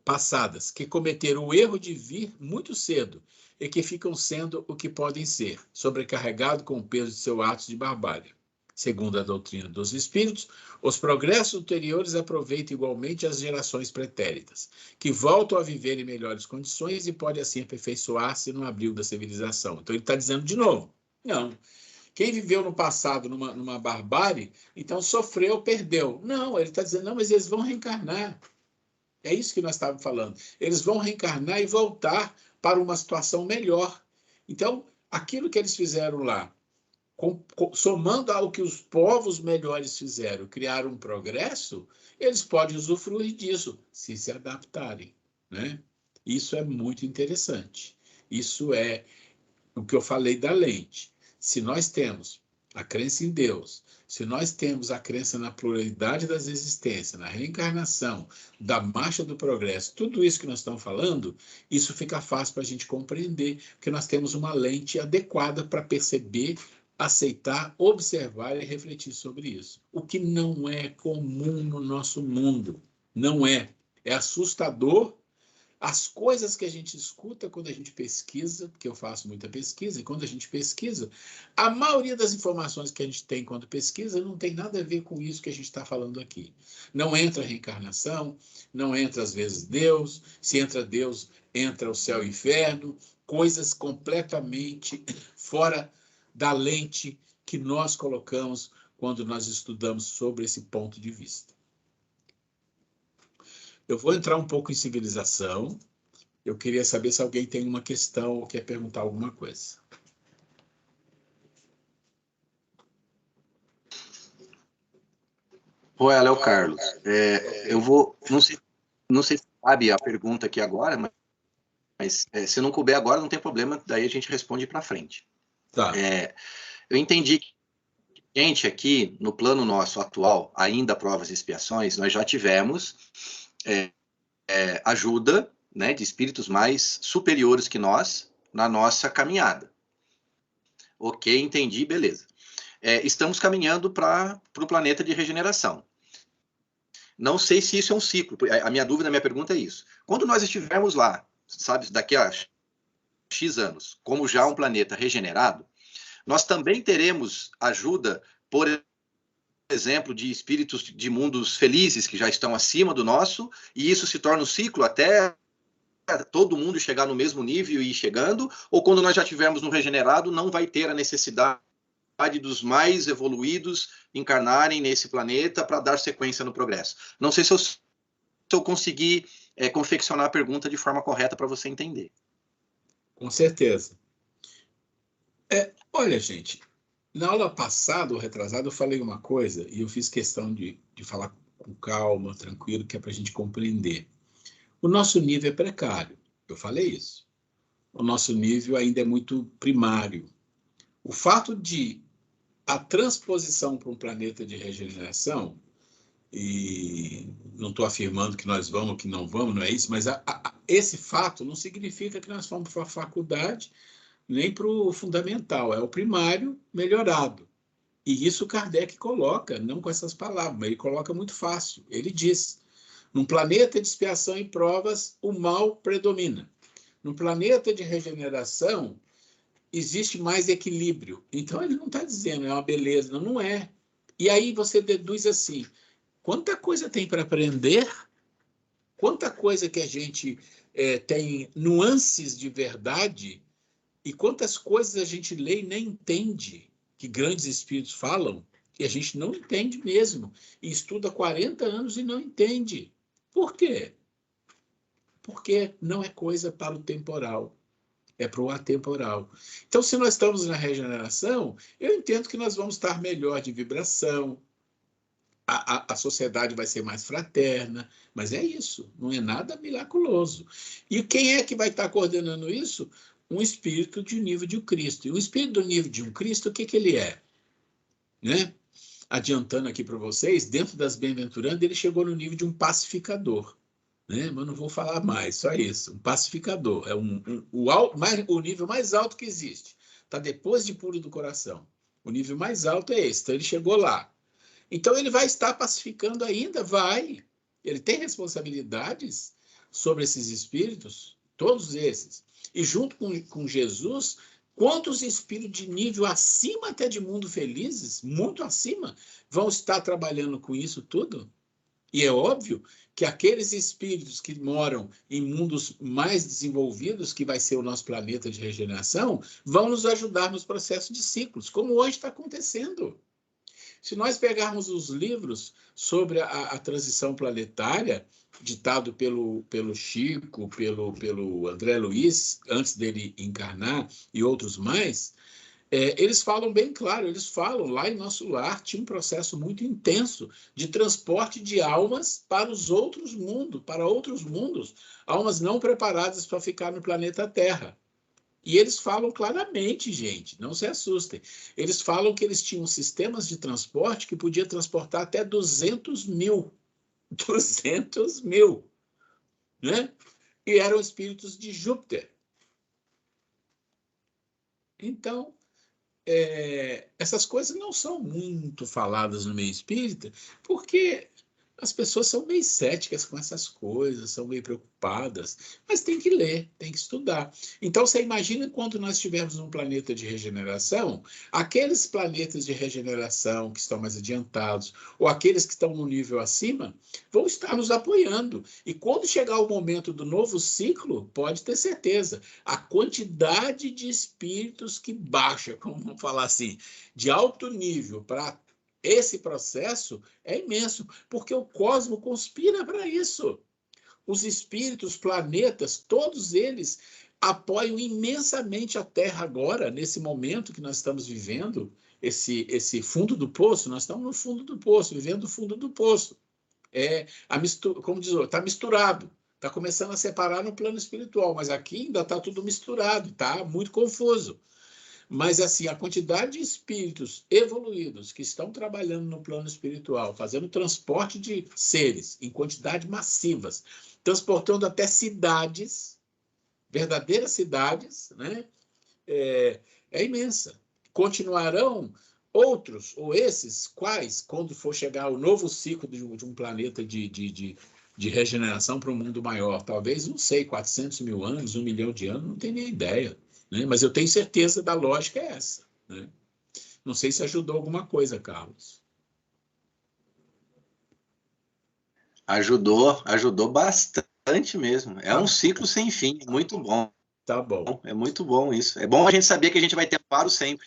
passadas, que cometeram o erro de vir muito cedo e que ficam sendo o que podem ser, sobrecarregados com o peso de seus atos de barbárie. Segundo a doutrina dos espíritos, os progressos ulteriores aproveitam igualmente as gerações pretéritas, que voltam a viver em melhores condições e podem assim aperfeiçoar-se no abrigo da civilização. Então ele está dizendo de novo, Não. Quem viveu no passado numa barbárie, então sofreu, perdeu. Não, ele está dizendo, não, mas eles vão reencarnar. É isso que nós estávamos falando. Eles vão reencarnar e voltar para uma situação melhor. Então, aquilo que eles fizeram lá, somando ao que os povos melhores fizeram, criaram um progresso, eles podem usufruir disso, se se adaptarem, né? Isso é muito interessante. Isso é o que eu falei da lente. Se nós temos a crença em Deus, se nós temos a crença na pluralidade das existências, na reencarnação, da marcha do progresso, tudo isso que nós estamos falando, isso fica fácil para a gente compreender, porque nós temos uma lente adequada para perceber, aceitar, observar e refletir sobre isso. O que não é comum no nosso mundo. Não é. É assustador. As coisas que a gente escuta quando a gente pesquisa, porque eu faço muita pesquisa, e quando a gente pesquisa, a maioria das informações que a gente tem quando pesquisa não tem nada a ver com isso que a gente está falando aqui. Não entra a reencarnação, não entra às vezes Deus, se entra Deus, entra o céu e o inferno, coisas completamente fora da lente que nós colocamos quando nós estudamos sobre esse ponto de vista. Eu vou entrar um pouco em civilização. Eu queria saber se alguém tem uma questão ou quer perguntar alguma coisa. Oi, Léo Carlos. Eu vou... Não sei se sabe a pergunta aqui agora, mas se não couber agora, não tem problema, daí a gente responde para frente. Tá. Eu entendi que a gente aqui, no plano nosso atual, ainda provas e expiações, nós já tivemos ajuda, né, de espíritos mais superiores que nós na nossa caminhada. Ok, entendi, beleza. Estamos caminhando para o planeta de regeneração. Não sei se isso é um ciclo. A minha dúvida, a minha pergunta é isso. Quando nós estivermos lá, sabe, daqui a X anos, como já um planeta regenerado, nós também teremos ajuda, por exemplo, de espíritos de mundos felizes que já estão acima do nosso, e isso se torna um ciclo até todo mundo chegar no mesmo nível e ir chegando, ou quando nós já tivermos no regenerado, não vai ter a necessidade dos mais evoluídos encarnarem nesse planeta para dar sequência no progresso. Não sei se eu consegui confeccionar a pergunta de forma correta para você entender. Com certeza. Olha, gente, na aula passada ou retrasada eu falei uma coisa e eu fiz questão de falar com calma, tranquilo, que é para a gente compreender. O nosso nível é precário, eu falei isso. O nosso nível ainda é muito primário. O fato de a transposição para um planeta de regeneração, e não estou afirmando que nós vamos ou que não vamos, não é isso, mas esse fato não significa que nós vamos para a faculdade nem para o fundamental, é o primário melhorado. E isso Kardec coloca, não com essas palavras, mas ele coloca muito fácil. Ele diz, num planeta de expiação e provas, o mal predomina. Num planeta de regeneração, existe mais equilíbrio. Então, ele não está dizendo, é uma beleza, não, não é. E aí você deduz assim, quanta coisa tem para aprender, quanta coisa que a gente tem nuances de verdade, e quantas coisas a gente lê e nem entende, que grandes espíritos falam, que a gente não entende mesmo, e estuda 40 anos e não entende. Por quê? Porque não é coisa para o temporal, é para o atemporal. Então, se nós estamos na regeneração, eu entendo que nós vamos estar melhor de vibração, a sociedade vai ser mais fraterna, mas é isso, não é nada miraculoso. E quem é que vai estar coordenando isso? Um espírito de nível de um Cristo. E o espírito do nível de um Cristo, o que ele é? Né? Adiantando aqui para vocês, dentro das bem-aventuranças, ele chegou no nível de um pacificador. Né? Mas não vou falar mais, só isso. Um pacificador. É o nível mais alto que existe. Está depois de puro do coração. O nível mais alto é esse. Então, ele chegou lá. Então, ele vai estar pacificando ainda? Vai. Ele tem responsabilidades sobre esses espíritos, todos esses. E junto com Jesus, quantos espíritos de nível acima até de mundo felizes, muito acima, vão estar trabalhando com isso tudo? E é óbvio que aqueles espíritos que moram em mundos mais desenvolvidos, que vai ser o nosso planeta de regeneração, vão nos ajudar nos processos de ciclos, como hoje está acontecendo. Se nós pegarmos os livros sobre a transição planetária, ditado pelo Chico, pelo André Luiz, antes dele encarnar, e outros mais, eles falam bem claro, eles falam, lá em nosso lar tinha um processo muito intenso de transporte de almas para os outros mundos, almas não preparadas para ficar no planeta Terra. E eles falam claramente, gente, não se assustem. Eles falam que eles tinham sistemas de transporte que podia transportar até 200 mil. 200 mil. Né? E eram espíritos de Júpiter. Então, essas coisas não são muito faladas no meio espírita, porque as pessoas são meio céticas com essas coisas, são meio preocupadas, mas tem que ler, tem que estudar. Então, você imagina quando nós estivermos num planeta de regeneração, aqueles planetas de regeneração que estão mais adiantados, ou aqueles que estão no nível acima, vão estar nos apoiando. E quando chegar o momento do novo ciclo, pode ter certeza, a quantidade de espíritos que baixa, como vamos falar assim, de alto nível para esse processo é imenso, porque o cosmos conspira para isso. Os espíritos, planetas, todos eles apoiam imensamente a Terra agora, nesse momento que nós estamos vivendo, esse fundo do poço, nós estamos no fundo do poço, vivendo o fundo do poço. Como diz, está misturado, está começando a separar no plano espiritual, mas aqui ainda está tudo misturado, está muito confuso. Mas, assim, a quantidade de espíritos evoluídos que estão trabalhando no plano espiritual, fazendo transporte de seres em quantidades massivas, transportando até cidades, verdadeiras cidades, né? É imensa. Continuarão outros, ou esses, quais, quando for chegar o novo ciclo de um planeta de regeneração para um mundo maior? Talvez, não sei, 400 mil anos, 1 milhão de anos, não tenho nem ideia. Né? Mas eu tenho certeza da lógica é essa. Né? Não sei se ajudou alguma coisa, Carlos. Ajudou bastante mesmo. É um ciclo sem fim, muito bom. Tá bom. É muito bom isso. É bom a gente saber que a gente vai ter amparo sempre.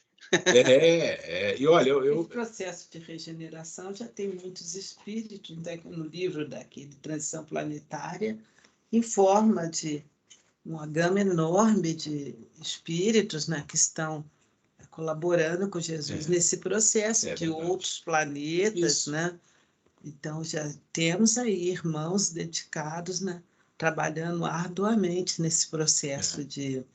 E olha, O processo de regeneração já tem muitos espíritos, né? No livro daquele Transição Planetária, em forma de uma gama enorme de espíritos, né, que estão colaborando com Jesus nesse processo de outros planetas, né? Então, já temos aí irmãos dedicados, né, trabalhando arduamente nesse processo de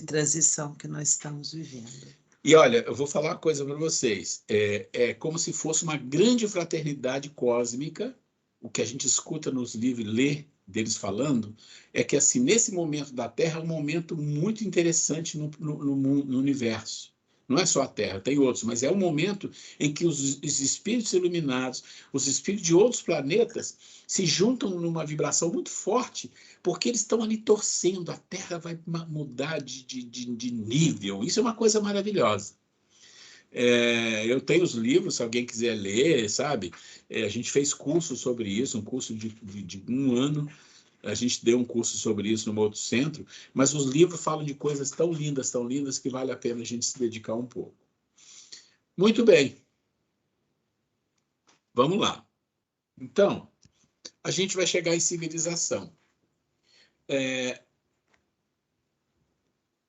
transição que nós estamos vivendo. E olha, eu vou falar uma coisa para vocês. É como se fosse uma grande fraternidade cósmica. O que a gente escuta nos livros, lê deles falando, é que assim, nesse momento da Terra é um momento muito interessante no universo. Não é só a Terra, tem outros, mas é um momento em que os espíritos iluminados, os espíritos de outros planetas, se juntam numa vibração muito forte, porque eles estão ali torcendo, a Terra vai mudar de nível. Isso é uma coisa maravilhosa. Eu tenho os livros, se alguém quiser ler, sabe? A gente fez curso sobre isso, um curso de 1 ano. A gente deu um curso sobre isso no outro centro, mas os livros falam de coisas tão lindas, que vale a pena a gente se dedicar um pouco. Muito bem. Vamos lá. Então, a gente vai chegar em civilização.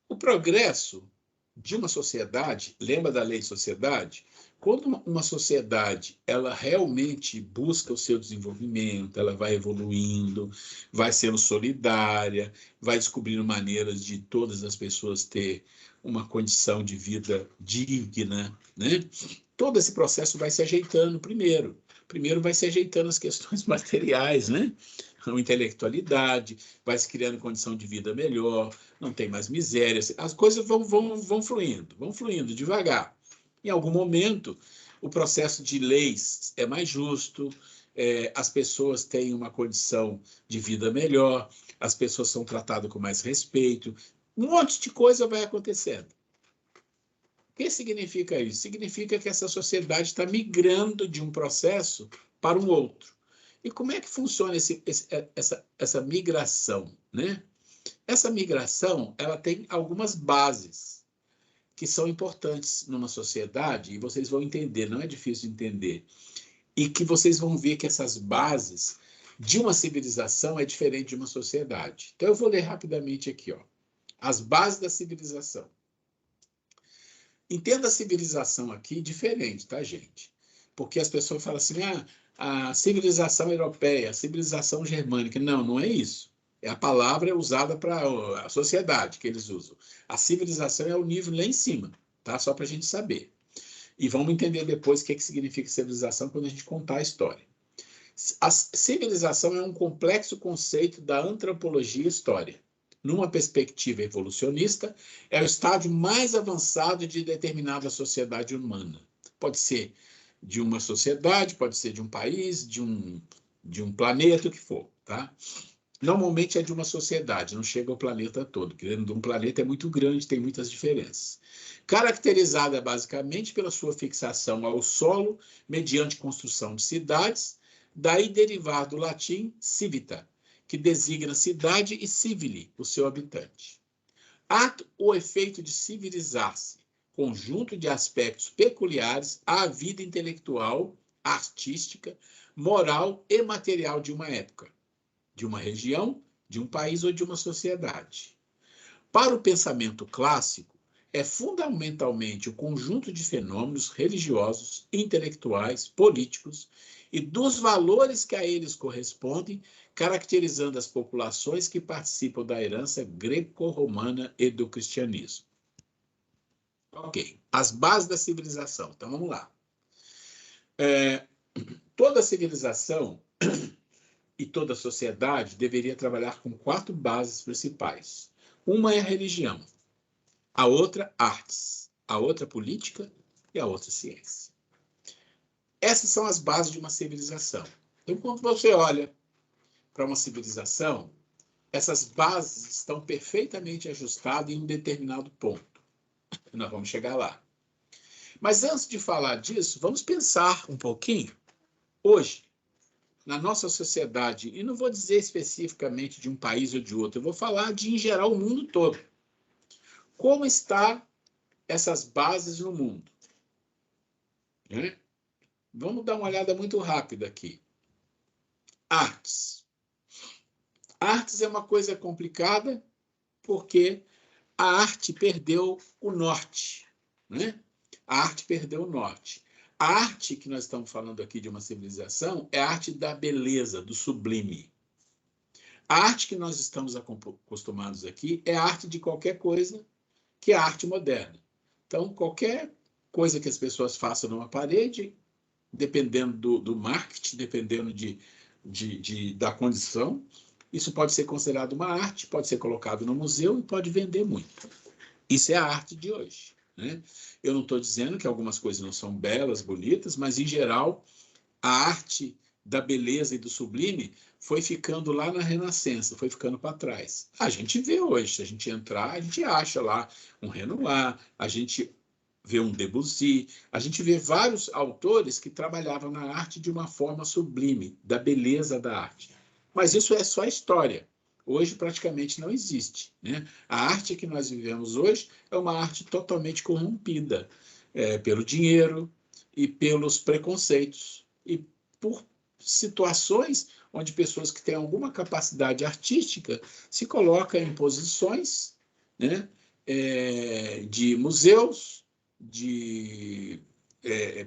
O progresso de uma sociedade, lembra da lei de sociedade? Quando uma sociedade ela realmente busca o seu desenvolvimento, ela vai evoluindo, vai sendo solidária, vai descobrindo maneiras de todas as pessoas ter uma condição de vida digna, né? Todo esse processo vai se ajeitando primeiro. Primeiro vai se ajeitando as questões materiais, né? A intelectualidade, vai se criando condição de vida melhor, não tem mais miséria, as coisas vão fluindo devagar. Em algum momento, o processo de leis é mais justo, as pessoas têm uma condição de vida melhor, as pessoas são tratadas com mais respeito, um monte de coisa vai acontecendo. O que significa isso? Significa que essa sociedade está migrando de um processo para um outro. E como é que funciona essa migração, né? Essa migração, ela tem algumas bases que são importantes numa sociedade, e vocês vão entender, não é difícil de entender, e que vocês vão ver que essas bases de uma civilização é diferente de uma sociedade. Então, eu vou ler rapidamente aqui, ó, as bases da civilização. Entenda a civilização aqui diferente, tá, gente? Porque as pessoas falam assim, a civilização europeia, a civilização germânica. Não, não é isso. É a palavra usada para a sociedade que eles usam. A civilização é o nível lá em cima, tá? Só para a gente saber. E vamos entender depois o que significa civilização quando a gente contar a história. A civilização é um complexo conceito da antropologia e história. Numa perspectiva evolucionista, é o estágio mais avançado de determinada sociedade humana. Pode ser de uma sociedade, pode ser de um país, de um planeta, o que for, tá? Normalmente é de uma sociedade, não chega ao planeta todo, porque um planeta é muito grande, tem muitas diferenças. Caracterizada basicamente pela sua fixação ao solo, mediante construção de cidades, daí derivar do latim civita, que designa cidade, e civili, o seu habitante. Ato ou efeito de civilizar-se, conjunto de aspectos peculiares à vida intelectual, artística, moral e material de uma época, de uma região, de um país ou de uma sociedade. Para o pensamento clássico, é fundamentalmente o conjunto de fenômenos religiosos, intelectuais, políticos e dos valores que a eles correspondem, caracterizando as populações que participam da herança greco-romana e do cristianismo. Ok, as bases da civilização. Então, vamos lá. Toda civilização e toda sociedade deveria trabalhar com 4 bases principais. Uma é a religião, a outra, artes, a outra, política e a outra, ciência. Essas são as bases de uma civilização. Então, quando você olha para uma civilização, essas bases estão perfeitamente ajustadas em um determinado ponto. Nós vamos chegar lá. Mas antes de falar disso, vamos pensar um pouquinho, hoje, na nossa sociedade, e não vou dizer especificamente de um país ou de outro, eu vou falar de, em geral, o mundo todo. Como estão essas bases no mundo? Né? Vamos dar uma olhada muito rápida aqui. Artes. Artes é uma coisa complicada porque a arte perdeu o norte, né? A arte perdeu o norte. A arte que nós estamos falando aqui de uma civilização é a arte da beleza, do sublime. A arte que nós estamos acostumados aqui é a arte de qualquer coisa que é a arte moderna. Então, qualquer coisa que as pessoas façam numa parede, dependendo do marketing, dependendo da condição, isso pode ser considerado uma arte, pode ser colocado no museu e pode vender muito. Isso é a arte de hoje, né? Eu não estou dizendo que algumas coisas não são belas, bonitas, mas, em geral, a arte da beleza e do sublime foi ficando lá na Renascença, foi ficando para trás. A gente vê hoje, se a gente entrar, a gente acha lá um Renoir, a gente vê um Debussy, a gente vê vários autores que trabalhavam na arte de uma forma sublime, da beleza da arte. Mas isso é só história. Hoje praticamente não existe, né? A arte que nós vivemos hoje é uma arte totalmente corrompida pelo dinheiro e pelos preconceitos e por situações onde pessoas que têm alguma capacidade artística se colocam em posições, né, de museus, de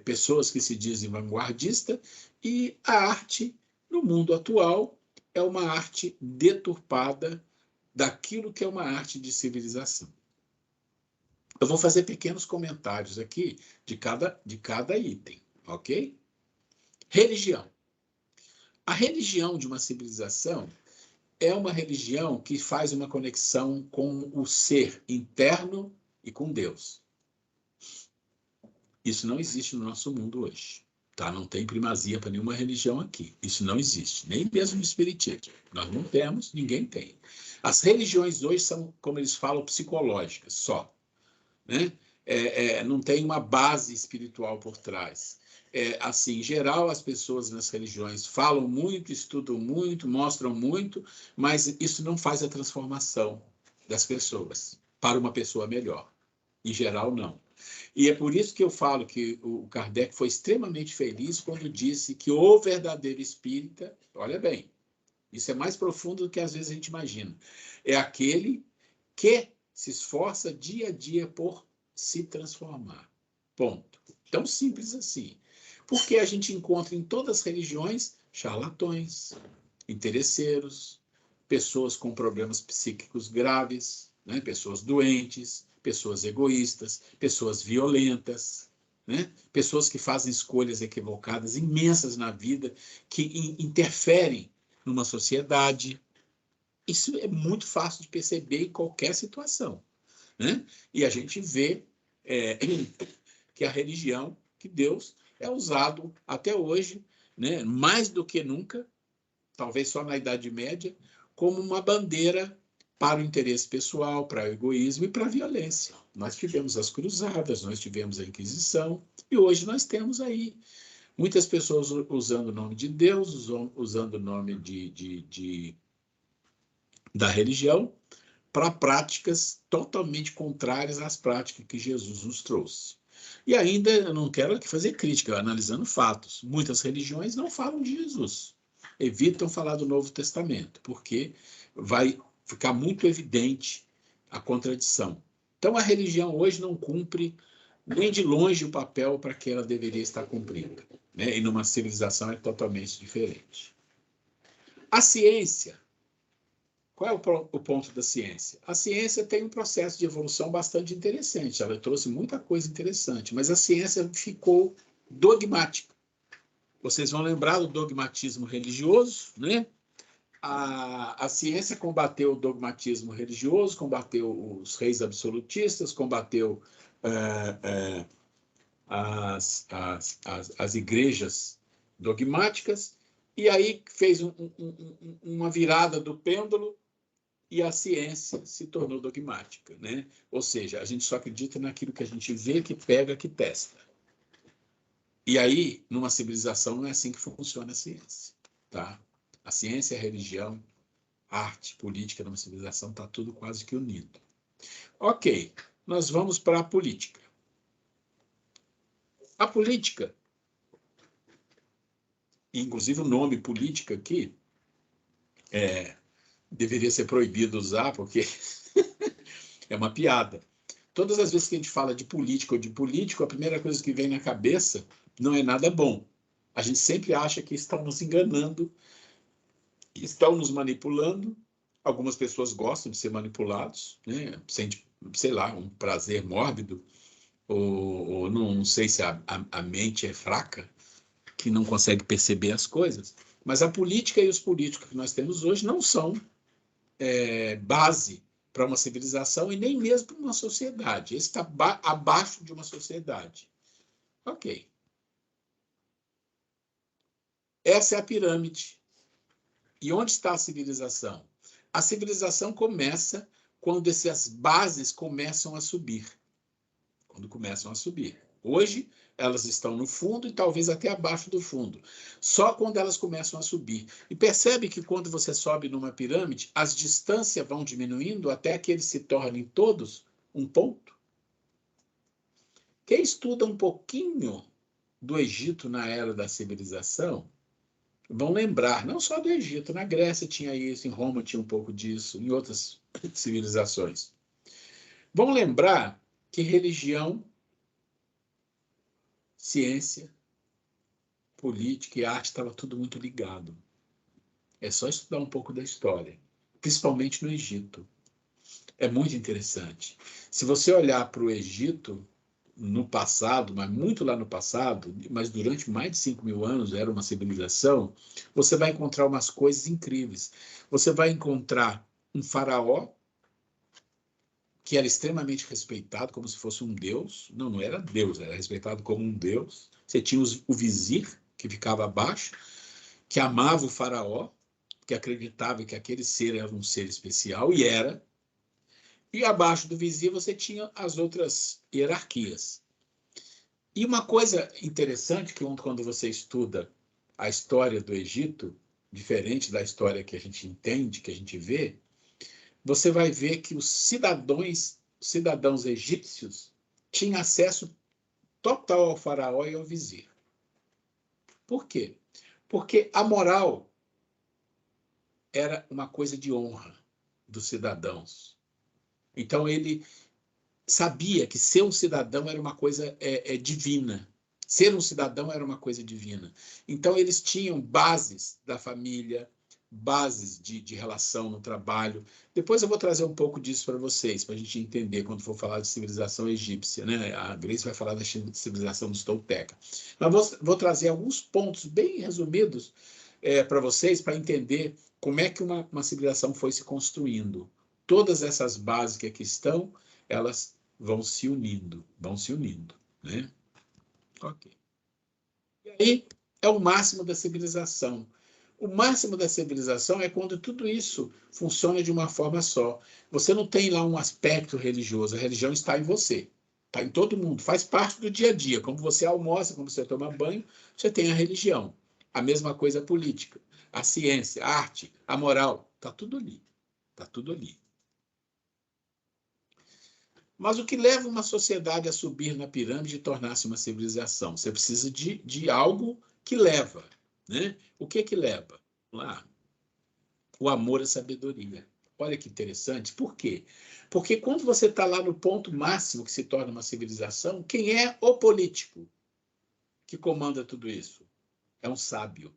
pessoas que se dizem vanguardistas, e a arte, no mundo atual, é uma arte deturpada daquilo que é uma arte de civilização. Eu vou fazer pequenos comentários aqui de cada item, ok? Religião. A religião de uma civilização é uma religião que faz uma conexão com o ser interno e com Deus. Isso não existe no nosso mundo hoje. Tá? Não tem primazia para nenhuma religião aqui. Isso não existe, nem mesmo no espiritismo. Nós não temos, ninguém tem. As religiões hoje são, como eles falam, psicológicas só. Né? Não tem uma base espiritual por trás. assim, em geral, as pessoas nas religiões falam muito, estudam muito, mostram muito, mas isso não faz a transformação das pessoas para uma pessoa melhor. Em geral, não. E é por isso que eu falo que o Kardec foi extremamente feliz quando disse que o verdadeiro espírita, olha bem, isso é mais profundo do que às vezes a gente imagina, é aquele que se esforça dia a dia por se transformar. Ponto. Tão simples assim. Porque a gente encontra em todas as religiões charlatões, interesseiros, pessoas com problemas psíquicos graves, né? Pessoas doentes, pessoas egoístas, pessoas violentas, né? Pessoas que fazem escolhas equivocadas imensas na vida, que interferem numa sociedade. Isso é muito fácil de perceber em qualquer situação, né? E a gente vê que a religião, que Deus, é usado até hoje, né, mais do que nunca, talvez só na Idade Média, como uma bandeira para o interesse pessoal, para o egoísmo e para a violência. Nós tivemos as cruzadas, nós tivemos a Inquisição, e hoje nós temos aí muitas pessoas usando o nome de Deus, usando o nome da religião, para práticas totalmente contrárias às práticas que Jesus nos trouxe. E ainda, eu não quero aqui fazer crítica, analisando fatos. Muitas religiões não falam de Jesus. Evitam falar do Novo Testamento, porque vai ficar muito evidente a contradição. Então, a religião hoje não cumpre nem de longe o papel para que ela deveria estar cumprindo, né? E numa civilização é totalmente diferente. A ciência. Qual é o ponto da ciência? A ciência tem um processo de evolução bastante interessante, ela trouxe muita coisa interessante, mas a ciência ficou dogmática. Vocês vão lembrar do dogmatismo religioso, né? A ciência combateu o dogmatismo religioso, combateu os reis absolutistas, combateu as igrejas dogmáticas, e aí fez uma virada do pêndulo, e a ciência se tornou dogmática, né? Ou seja, a gente só acredita naquilo que a gente vê, que pega, que testa. E aí, numa civilização, não é assim que funciona a ciência, tá? A ciência, a religião, a arte, política, numa civilização, está tudo quase que unido. Ok, nós vamos para a política. A política, inclusive o nome política aqui, deveria ser proibido usar, porque é uma piada. Todas as vezes que a gente fala de política ou de político, a primeira coisa que vem na cabeça não é nada bom. A gente sempre acha que estão nos enganando, estão nos manipulando. Algumas pessoas gostam de ser manipulados, né? Sente, sei lá, um prazer mórbido, ou não sei se a mente é fraca, que não consegue perceber as coisas. Mas a política e os políticos que nós temos hoje não são base para uma civilização e nem mesmo para uma sociedade. Esse está abaixo de uma sociedade. Ok. Essa é a pirâmide. E onde está a civilização? A civilização começa quando essas bases começam a subir. Quando começam a subir. Hoje, elas estão no fundo e talvez até abaixo do fundo. Só quando elas começam a subir. E percebe que quando você sobe numa pirâmide, as distâncias vão diminuindo até que eles se tornem todos um ponto. Quem estuda um pouquinho do Egito na era da civilização, vão lembrar, não só do Egito, na Grécia tinha isso, em Roma tinha um pouco disso, em outras civilizações. Vão lembrar que religião, ciência, política e arte estava tudo muito ligado. É só estudar um pouco da história, principalmente no Egito. É muito interessante. Se você olhar para o Egito no passado, mas muito lá no passado, mas durante mais de 5.000 anos era uma civilização, você vai encontrar umas coisas incríveis. Você vai encontrar um faraó que era extremamente respeitado, como se fosse um deus. Não, não era deus, era respeitado como um deus. Você tinha o vizir, que ficava abaixo, que amava o faraó, que acreditava que aquele ser era um ser especial, e era. E abaixo do vizir você tinha as outras hierarquias. E uma coisa interessante que quando você estuda a história do Egito, diferente da história que a gente entende, que a gente vê, você vai ver que os cidadãos egípcios tinham acesso total ao faraó e ao vizir. Por quê? Porque a moral era uma coisa de honra dos cidadãos. Então, ele sabia que ser um cidadão era uma coisa divina. Ser um cidadão era uma coisa divina. Então, eles tinham bases da família, bases de relação no trabalho. Depois eu vou trazer um pouco disso para vocês, para a gente entender quando for falar de civilização egípcia, né? A Grace vai falar da civilização dos Tolteca. Mas vou trazer alguns pontos bem resumidos para vocês, para entender como é que uma civilização foi se construindo. Todas essas bases que aqui estão, elas vão se unindo, né? Ok. E aí é o máximo da civilização. O máximo da civilização é quando tudo isso funciona de uma forma só. Você não tem lá um aspecto religioso, a religião está em você, está em todo mundo, faz parte do dia a dia. Como você almoça, como você toma banho, você tem a religião. A mesma coisa a política, a ciência, a arte, a moral, está tudo ali. Está tudo ali. Mas o que leva uma sociedade a subir na pirâmide e tornar-se uma civilização? Você precisa de algo que leva, né? O que leva? Lá, o amor à sabedoria. Olha que interessante. Por quê? Porque quando você está lá no ponto máximo que se torna uma civilização, quem é o político que comanda tudo isso? É um sábio.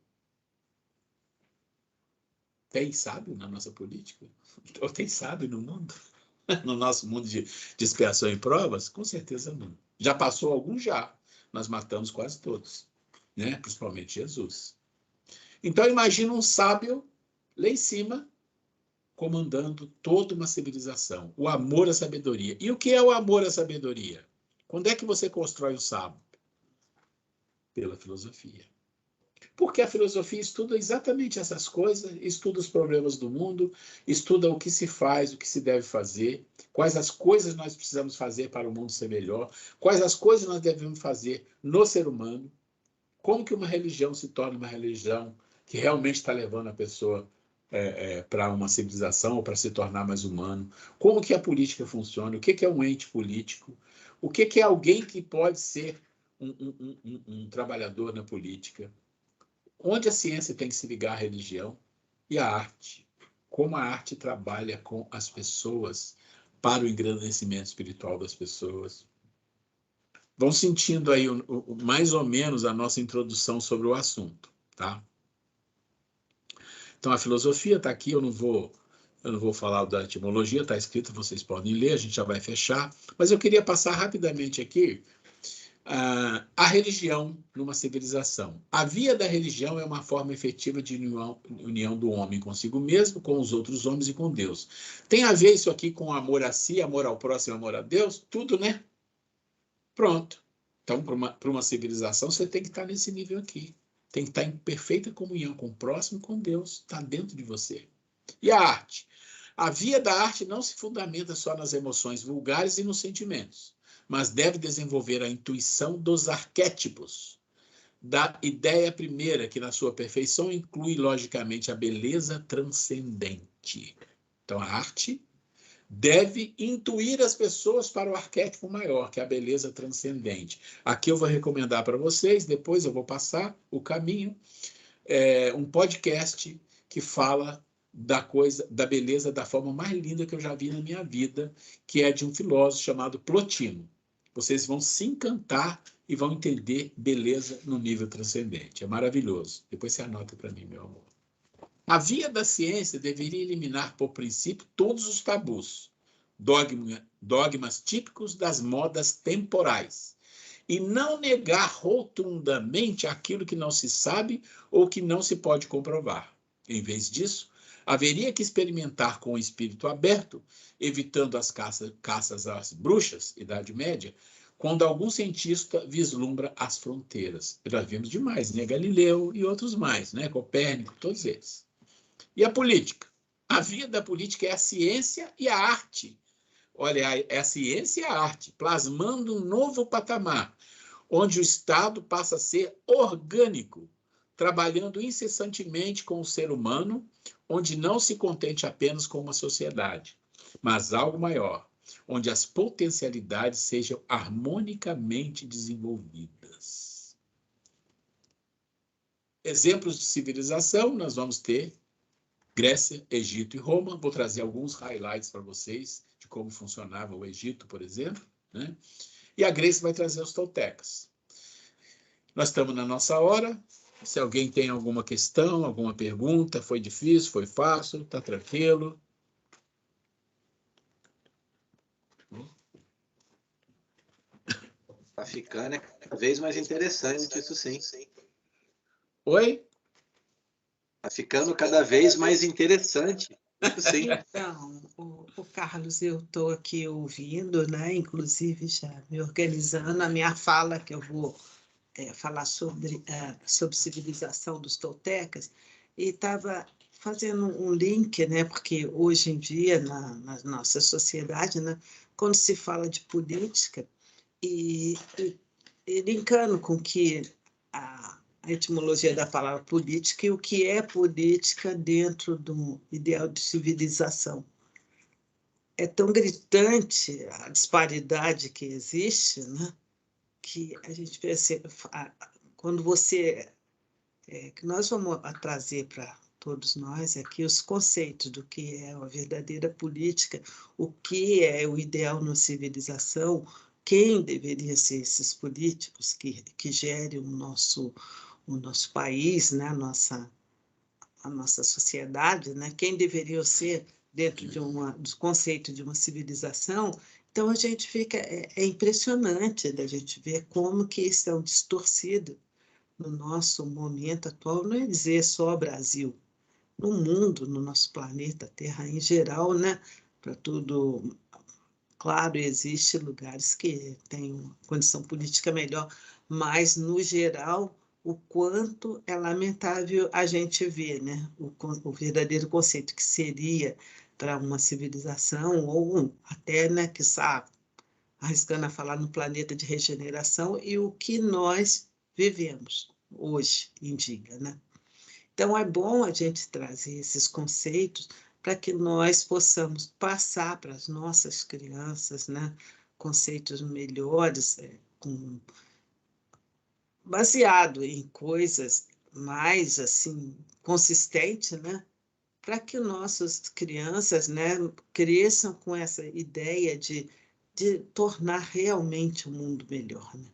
Tem sábio na nossa política? Ou tem sábio no mundo? No nosso mundo de expiação e provas? Com certeza não. Já passou algum? Já. Nós matamos quase todos, né? Principalmente Jesus. Então, imagina um sábio lá em cima, comandando toda uma civilização. O amor à sabedoria. E o que é o amor à sabedoria? Quando é que você constrói o sábio? Pela filosofia. Porque a filosofia estuda exatamente essas coisas, estuda os problemas do mundo, estuda o que se faz, o que se deve fazer, quais as coisas nós precisamos fazer para o mundo ser melhor, quais as coisas nós devemos fazer no ser humano, como que uma religião se torna uma religião que realmente está levando a pessoa para uma civilização ou para se tornar mais humano, como que a política funciona, o que é um ente político, o que é alguém que pode ser um trabalhador na política, onde a ciência tem que se ligar à religião e à arte. Como a arte trabalha com as pessoas para o engrandecimento espiritual das pessoas. Vão sentindo aí mais ou menos a nossa introdução sobre o assunto, tá? Então, a filosofia está aqui, eu não vou falar da etimologia, está escrito, vocês podem ler, a gente já vai fechar. Mas eu queria passar rapidamente aqui a religião numa civilização. A via da religião é uma forma efetiva de união do homem consigo mesmo, com os outros homens e com Deus. Tem a ver isso aqui com amor a si, amor ao próximo, amor a Deus? Tudo, né? Pronto. Então, para uma civilização, você tem que estar nesse nível aqui. Tem que estar em perfeita comunhão com o próximo e com Deus. Está dentro de você. E a arte? A via da arte não se fundamenta só nas emoções vulgares e nos sentimentos, mas deve desenvolver a intuição dos arquétipos, da ideia primeira, que na sua perfeição inclui, logicamente, a beleza transcendente. Então, a arte deve intuir as pessoas para o arquétipo maior, que é a beleza transcendente. Aqui eu vou recomendar para vocês, depois eu vou passar o caminho, um podcast que fala da beleza da forma mais linda que eu já vi na minha vida, que é de um filósofo chamado Plotino. Vocês vão se encantar e vão entender beleza no nível transcendente. É maravilhoso. Depois você anota para mim, meu amor. A via da ciência deveria eliminar, por princípio, todos os tabus, dogmas típicos das modas temporais, e não negar rotundamente aquilo que não se sabe ou que não se pode comprovar. Em vez disso, haveria que experimentar com o espírito aberto, evitando as caças às bruxas, Idade Média, quando algum cientista vislumbra as fronteiras. Nós vimos demais, né? Galileu e outros mais, né? Copérnico, todos eles. E a política? A via da política é a ciência e a arte. Olha, é a ciência e a arte, plasmando um novo patamar, onde o Estado passa a ser orgânico, trabalhando incessantemente com o ser humano, onde não se contente apenas com uma sociedade, mas algo maior, onde as potencialidades sejam harmonicamente desenvolvidas. Exemplos de civilização, nós vamos ter Grécia, Egito e Roma. Vou trazer alguns highlights para vocês de como funcionava o Egito, por exemplo, né? E a Grécia vai trazer os toltecas. Nós estamos na nossa hora. Se alguém tem alguma questão, alguma pergunta, foi difícil, foi fácil, está tranquilo? Está ficando cada vez mais interessante, isso sim. Oi? Está ficando cada vez mais interessante, isso sim. Então, o Carlos, eu estou aqui ouvindo, né? Inclusive já me organizando a minha fala, que eu vou falar sobre civilização dos toltecas, e estava fazendo um link, né? Porque hoje em dia, na nossa sociedade, né? Quando se fala de política, e linkando com que a etimologia da palavra política e o que é política dentro do ideal de civilização. É tão gritante a disparidade que existe, né? Que a gente percebe, quando você... que nós vamos trazer para todos nós aqui os conceitos do que é a verdadeira política, o que é o ideal na civilização, quem deveria ser esses políticos que gerem o nosso país, né? a nossa sociedade, né? Quem deveria ser dentro do conceito de uma civilização. Então, a gente fica... É impressionante da gente ver como que estão distorcidos no nosso momento atual, não é dizer só Brasil, no mundo, no nosso planeta Terra em geral, né? Para tudo... Claro, existem lugares que têm uma condição política melhor, mas, no geral, o quanto é lamentável a gente ver, né? O verdadeiro conceito que seria para uma civilização, ou até, né, quiçá, arriscando a falar no planeta de regeneração, e o que nós vivemos hoje em dia, né? Então, é bom a gente trazer esses conceitos para que nós possamos passar para as nossas crianças, né, conceitos melhores, baseado em coisas mais assim consistentes, né, para que nossas crianças, né, cresçam com essa ideia de tornar realmente o mundo melhor, né?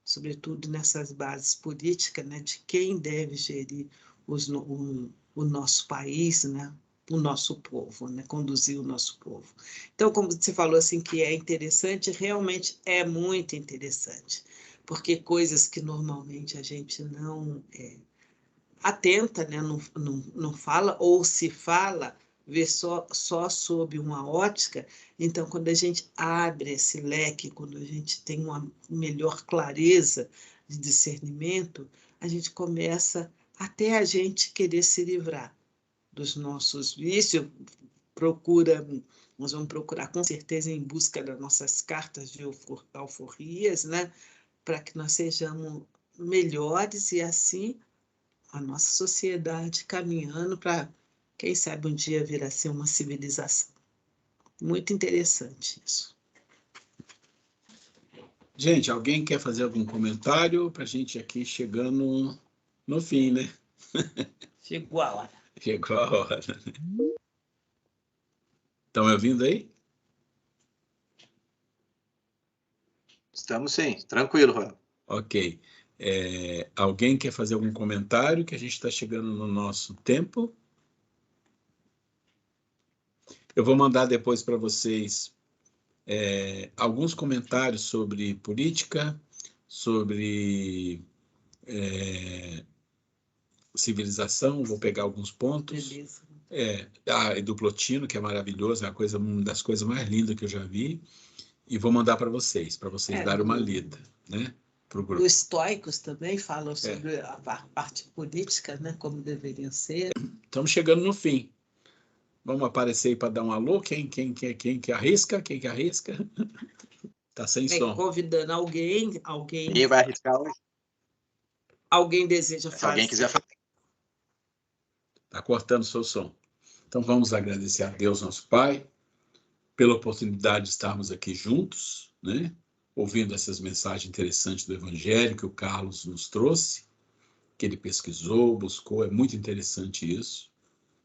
Sobretudo nessas bases políticas, né, de quem deve gerir o nosso país, né, o nosso povo, né, conduzir o nosso povo. Então, como você falou assim, que é interessante, realmente é muito interessante, porque coisas que normalmente a gente não atenta, né, não fala, ou se fala, vê só sob uma ótica. Então, quando a gente abre esse leque, quando a gente tem uma melhor clareza de discernimento, a gente começa até a gente querer se livrar dos nossos vícios, nós vamos procurar com certeza em busca das nossas cartas de alforrias, né, para que nós sejamos melhores e assim a nossa sociedade caminhando para, quem sabe, um dia vir a ser uma civilização. Muito interessante isso. Gente, alguém quer fazer algum comentário para a gente aqui chegando no fim, né? Chegou a hora. Chegou a hora. Estão me ouvindo aí? Estamos sim, tranquilo, Rafael. Ok. Alguém quer fazer algum comentário que a gente está chegando no nosso tempo? Eu vou mandar depois para vocês alguns comentários sobre política, sobre civilização, vou pegar alguns pontos. Beleza. E do Plotino, que é maravilhoso, é uma das coisas mais lindas que eu já vi, e vou mandar para vocês darem uma lida, né? Pro grupo. Os estoicos também falam sobre a parte política, né, como deveriam ser. Estamos chegando no fim. Vamos aparecer aí para dar um alô? Quem que arrisca? Quem que arrisca? Tá sem som. Convidando alguém. Ninguém vai arriscar hoje. Alguém deseja Se fazer. alguém quiser fazer. Está cortando o seu som. Então, vamos agradecer a Deus, nosso Pai, pela oportunidade de estarmos aqui juntos, né? Ouvindo essas mensagens interessantes do Evangelho que o Carlos nos trouxe, que ele pesquisou, buscou. É muito interessante isso,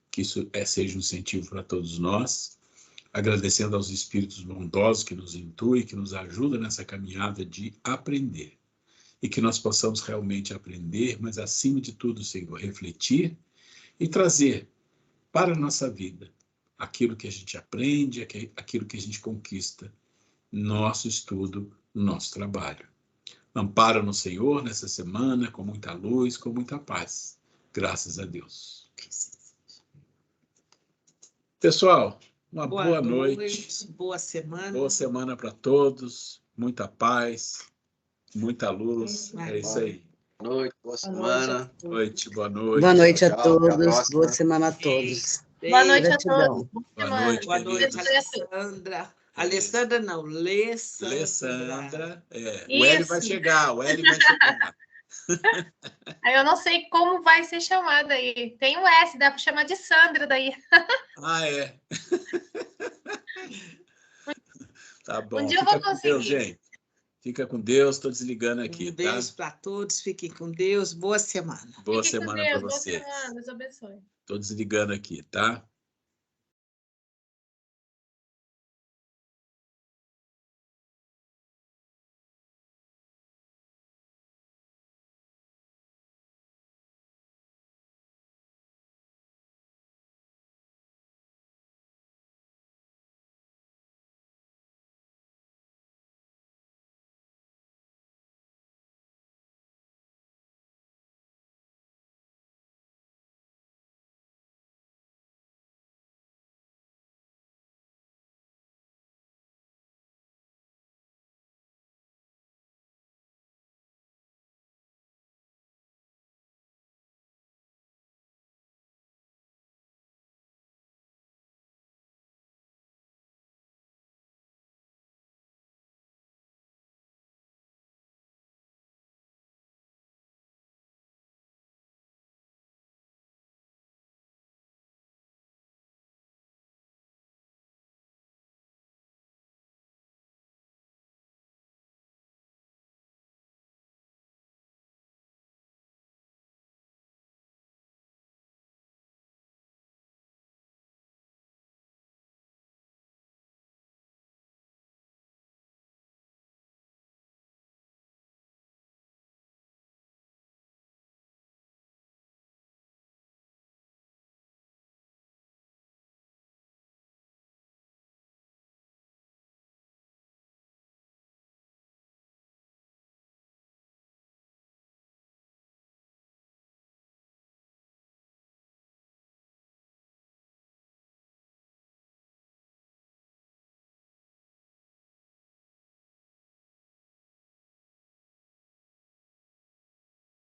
que isso seja um incentivo para todos nós. Agradecendo aos espíritos bondosos que nos intuem, que nos ajudam nessa caminhada de aprender. E que nós possamos realmente aprender, mas acima de tudo, Senhor, refletir e trazer para a nossa vida aquilo que a gente aprende, aquilo que a gente conquista no nosso estudo, no nosso trabalho. Ampara no Senhor nessa semana, com muita luz, com muita paz. Graças a Deus. Pessoal, uma boa noite. Boa semana. Boa semana para todos. Muita paz, muita luz. É isso aí. Boa noite, boa semana. Boa noite. Boa noite a Tchau, até a todos. próxima. Boa semana a todos. Boa noite a Gratidão. todos. Boa noite, Boa noite, queridos. Alessandra. Alessandra não, Lessandra. Alessandra. O Isso. Hélio vai chegar, Aí eu não sei como vai ser chamada aí. Tem um S, dá para chamar de Sandra daí. Ah, é. Tá bom. Um dia eu Fica vou com Deus, conseguir. gente. Fica com Deus. Estou desligando aqui, Um beijo para todos. Fiquem com Deus. Boa semana. Boa Fiquem com semana Deus, para boa vocês. semana, Deus abençoe. Estou desligando aqui, tá?